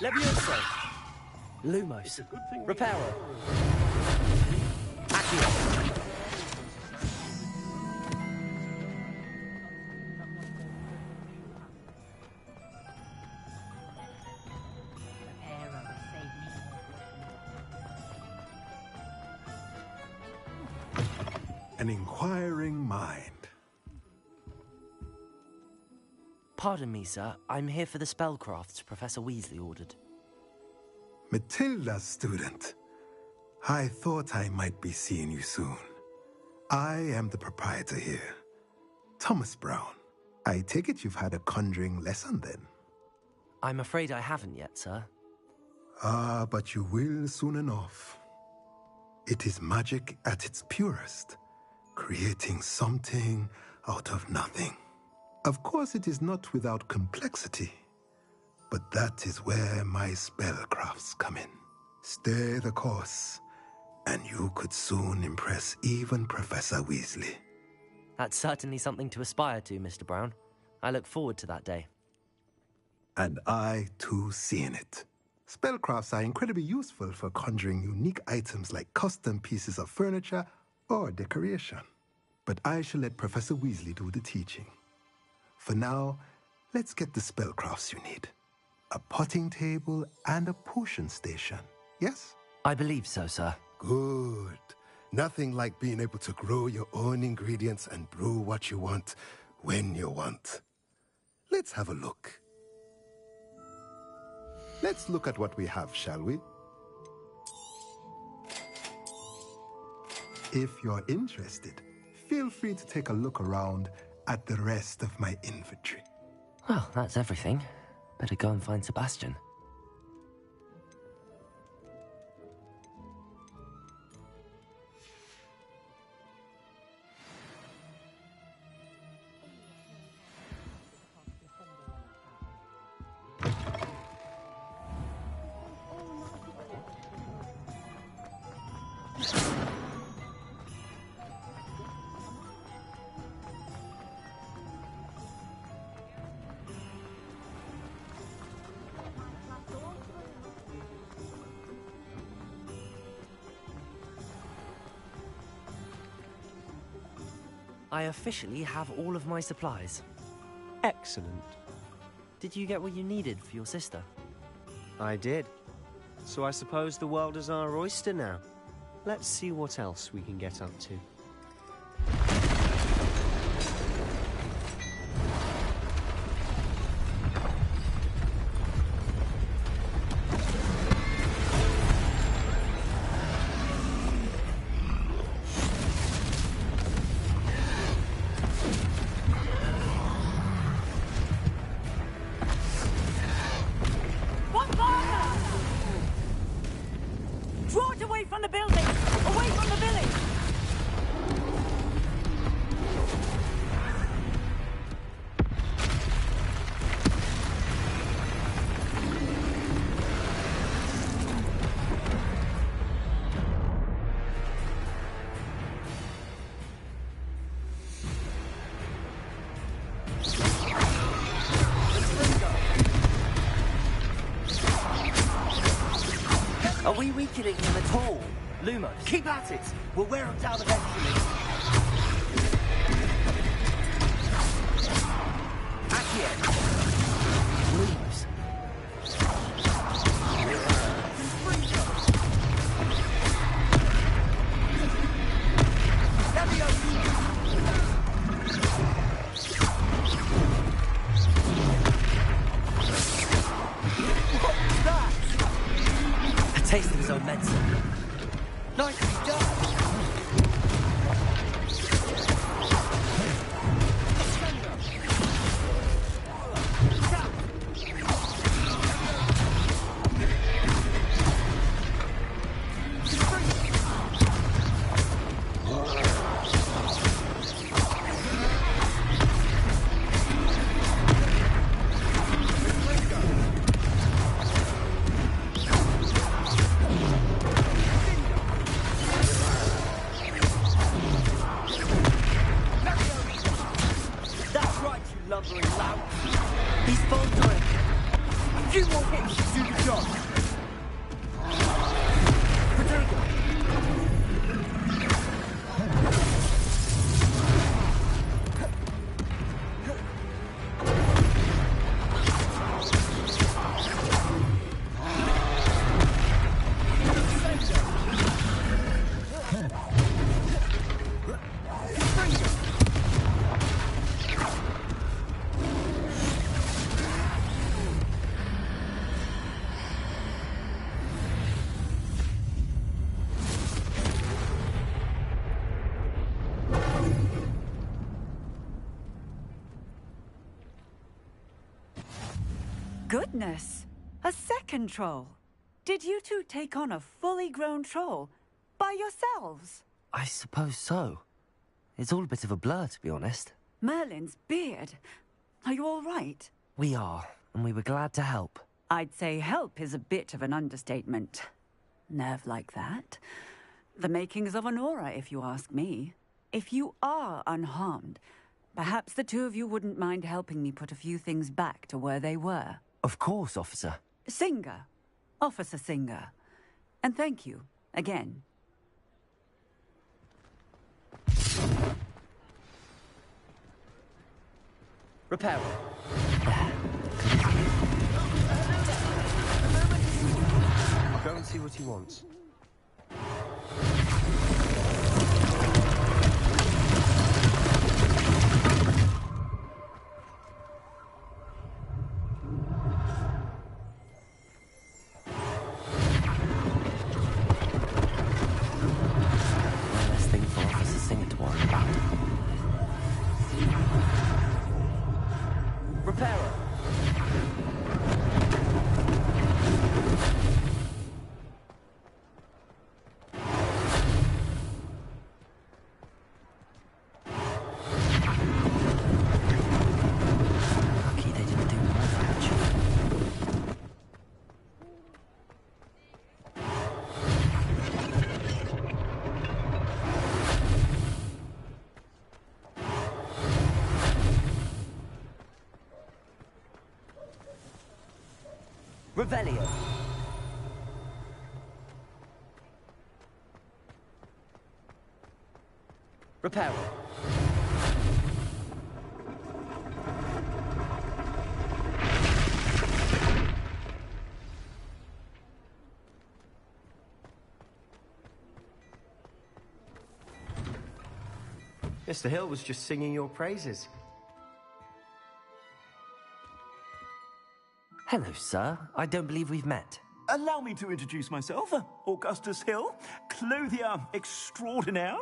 Levioso! Lumos! Reparo! Accio! An inquiring mind. Pardon me, sir. I'm here for the spellcrafts Professor Weasley ordered. Matilda's student. I thought I might be seeing you soon. I am the proprietor here, Thomas Brown. I take it you've had a conjuring lesson then? I'm afraid I haven't yet, sir. Ah, but you will soon enough. It is magic at its purest, creating something out of nothing. Of course, it is not without complexity, but that is where my spellcrafts come in. Stay the course, and you could soon impress even Professor Weasley. That's certainly something to aspire to, Mr. Brown. I look forward to that day. And I, too, see in it. Spellcrafts are incredibly useful for conjuring unique items like custom pieces of furniture or decoration. But I shall let Professor Weasley do the teaching. For now, let's get the spellcrafts you need. A potting table and a potion station, yes? I believe so, sir. Good. Nothing like being able to grow your own ingredients and brew what you want when you want. Let's have a look. Let's look at what we have, shall we? If you're interested, feel free to take a look around at the rest of my inventory. Well, that's everything. Better go and find Sebastian. I officially have all of my supplies. Excellent. Did you get what you needed for your sister? I did. So I suppose the world is our oyster now. Let's see what else we can get up to. Draw it away from the building! Away from the village! Are we weakening him at all? Lumos, keep at it! We'll wear him down eventually. Accio! Lumos. What's that? A taste of his own medicine. Nicely done! Lumbering lout. He's faltering. A few more hits to do the job. Protego. Goodness! A second troll! Did you two take on a fully grown troll? By yourselves? I suppose so. It's all a bit of a blur, to be honest. Merlin's beard. Are you all right? We are, and we were glad to help. I'd say help is a bit of an understatement. Nerve like that. The makings of an aura, if you ask me. If you are unharmed, perhaps the two of you wouldn't mind helping me put a few things back to where they were. Of course, officer. Singer. Officer Singer. And thank you, again. Repair. I'll go and see what he wants. Revelio. Reparo. Mr. Hill was just singing your praises. Hello, sir. I don't believe we've met. Allow me to introduce myself, Augustus Hill, clothier extraordinaire.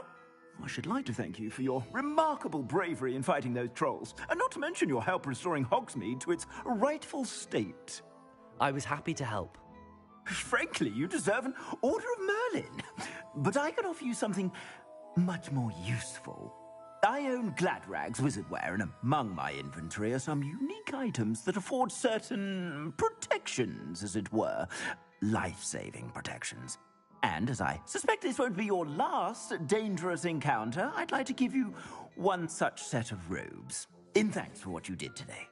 I should like to thank you for your remarkable bravery in fighting those trolls, and not to mention your help restoring Hogsmeade to its rightful state. I was happy to help. Frankly, you deserve an Order of Merlin. But I can offer you something much more useful. I own Gladrag's wizardware, and among my inventory are some unique items that afford certain protections, as it were. Life-saving protections. And as I suspect this won't be your last dangerous encounter, I'd like to give you one such set of robes, in thanks for what you did today.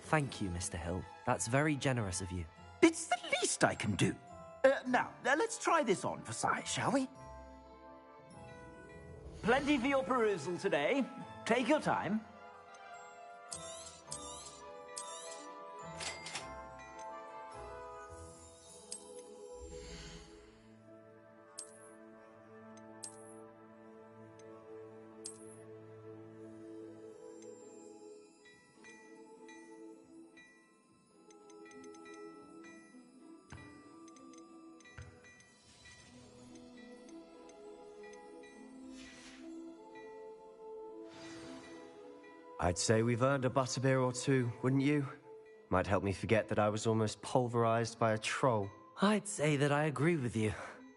Thank you, Mr. Hill. That's very generous of you. It's the least I can do. Now, let's try this on for size, shall we? Plenty for your perusal today. Take your time. I'd say we've earned a butterbeer or two, wouldn't you? Might help me forget that I was almost pulverized by a troll. I'd say that I agree with you.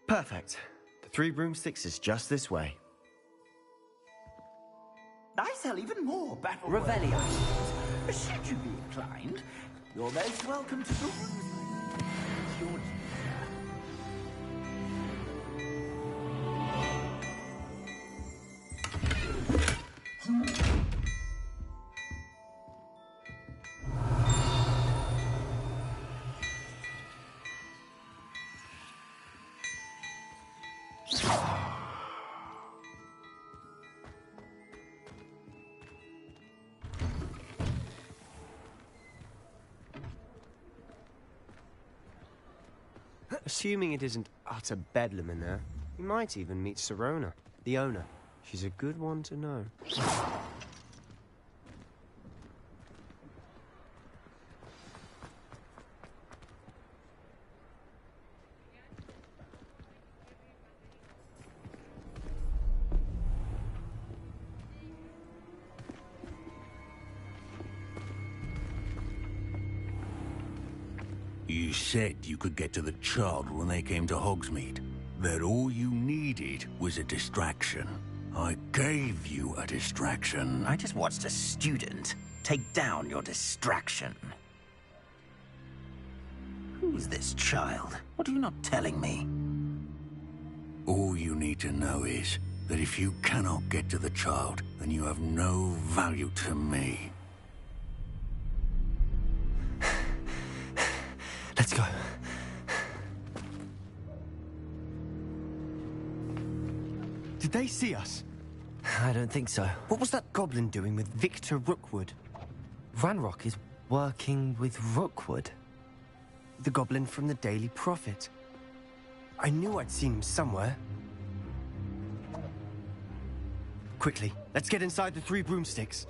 Perfect. The Three Broomsticks is just this way. I sell even more battle Revelio. Should you be inclined, you're most welcome to peruse your Assuming it isn't utter bedlam in there, you might even meet Sirona, the owner. She's a good one to know. You said you could get to the child when they came to Hogsmeade. That all you needed was a distraction. I gave you a distraction. I just watched a student take down your distraction. Who's this child? What are you not telling me? All you need to know is that if you cannot get to the child, then you have no value to me. Let's go. Did they see us? I don't think so. What was that goblin doing with Victor Rookwood? Ragnarok is working with Rookwood. The goblin from the Daily Prophet. I knew I'd seen him somewhere. Quickly, let's get inside the Three Broomsticks.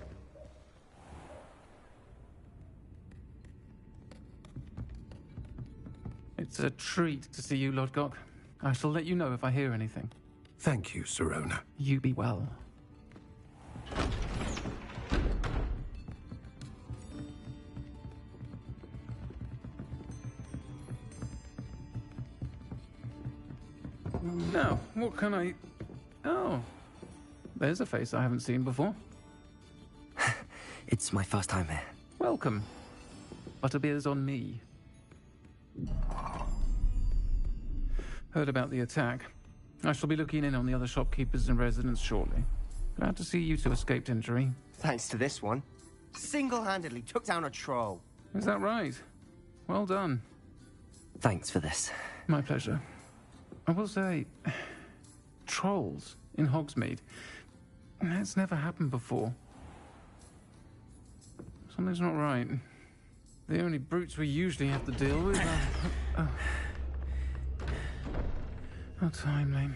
It's a treat to see you, Lodgok. I shall let you know if I hear anything. Thank you, Sirona. You be well. Now, what can I... Oh, there's a face I haven't seen before. It's my first time here. Welcome. Butterbeer's on me. Heard about the attack. I shall be looking in on the other shopkeepers and residents shortly. Glad to see you two escaped injury. Thanks to this one. Single-handedly took down a troll. Is that right? Well done. Thanks for this. My pleasure. I will say, trolls in Hogsmeade. That's never happened before. Something's not right. The only brutes we usually have to deal with are... How timely.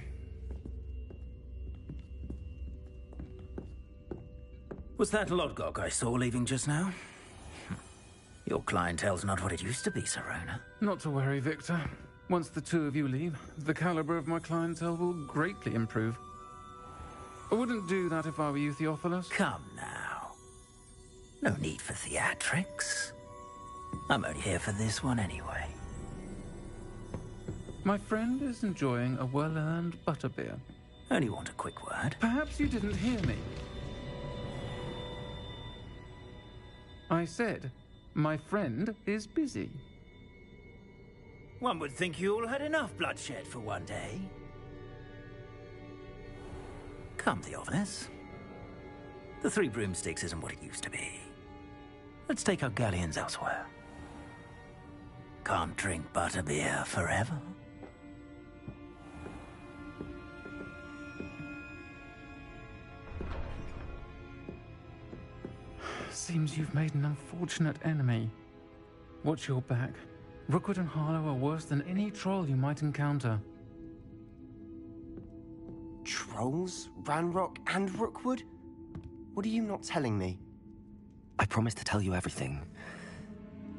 Was that Lodgok I saw leaving just now? Your clientele's not what it used to be, Serona. Not to worry, Victor. Once the two of you leave, the caliber of my clientele will greatly improve. I wouldn't do that if I were you, Theophilus. Come now. No need for theatrics. I'm only here for this one anyway. My friend is enjoying a well-earned butterbeer. Only want a quick word. Perhaps you didn't hear me. I said, my friend is busy. One would think you all had enough bloodshed for one day. Come, Theophilus. The Three Broomsticks isn't what it used to be. Let's take our galleons elsewhere. Can't drink butterbeer forever. Seems you've made an unfortunate enemy. Watch your back. Rookwood and Harlow are worse than any troll you might encounter. Trolls? Ragnarok and Rookwood? What are you not telling me? I promised to tell you everything,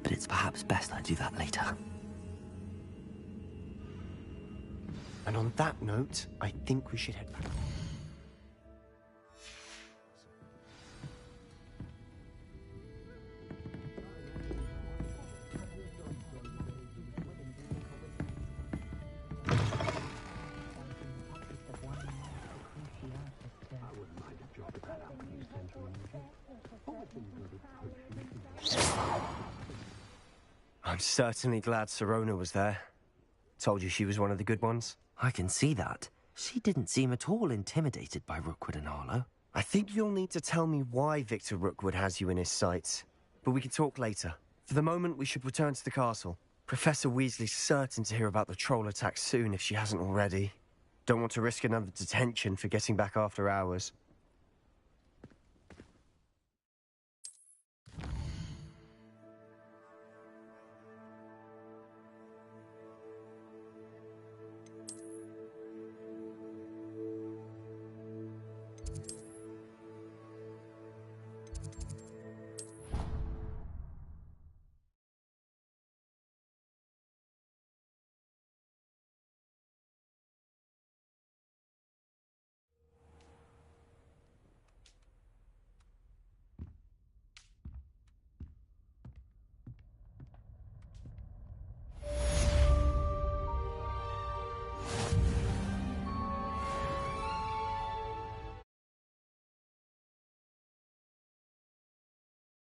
but it's perhaps best I do that later. And on that note, I think we should head back. I'm certainly glad Serona was there. Told you she was one of the good ones. I can see that. She didn't seem at all intimidated by Rookwood and Harlow. I think you'll need to tell me why Victor Rookwood has you in his sights. But we can talk later. For the moment, we should return to the castle. Professor Weasley's certain to hear about the troll attack soon if she hasn't already. Don't want to risk another detention for getting back after hours.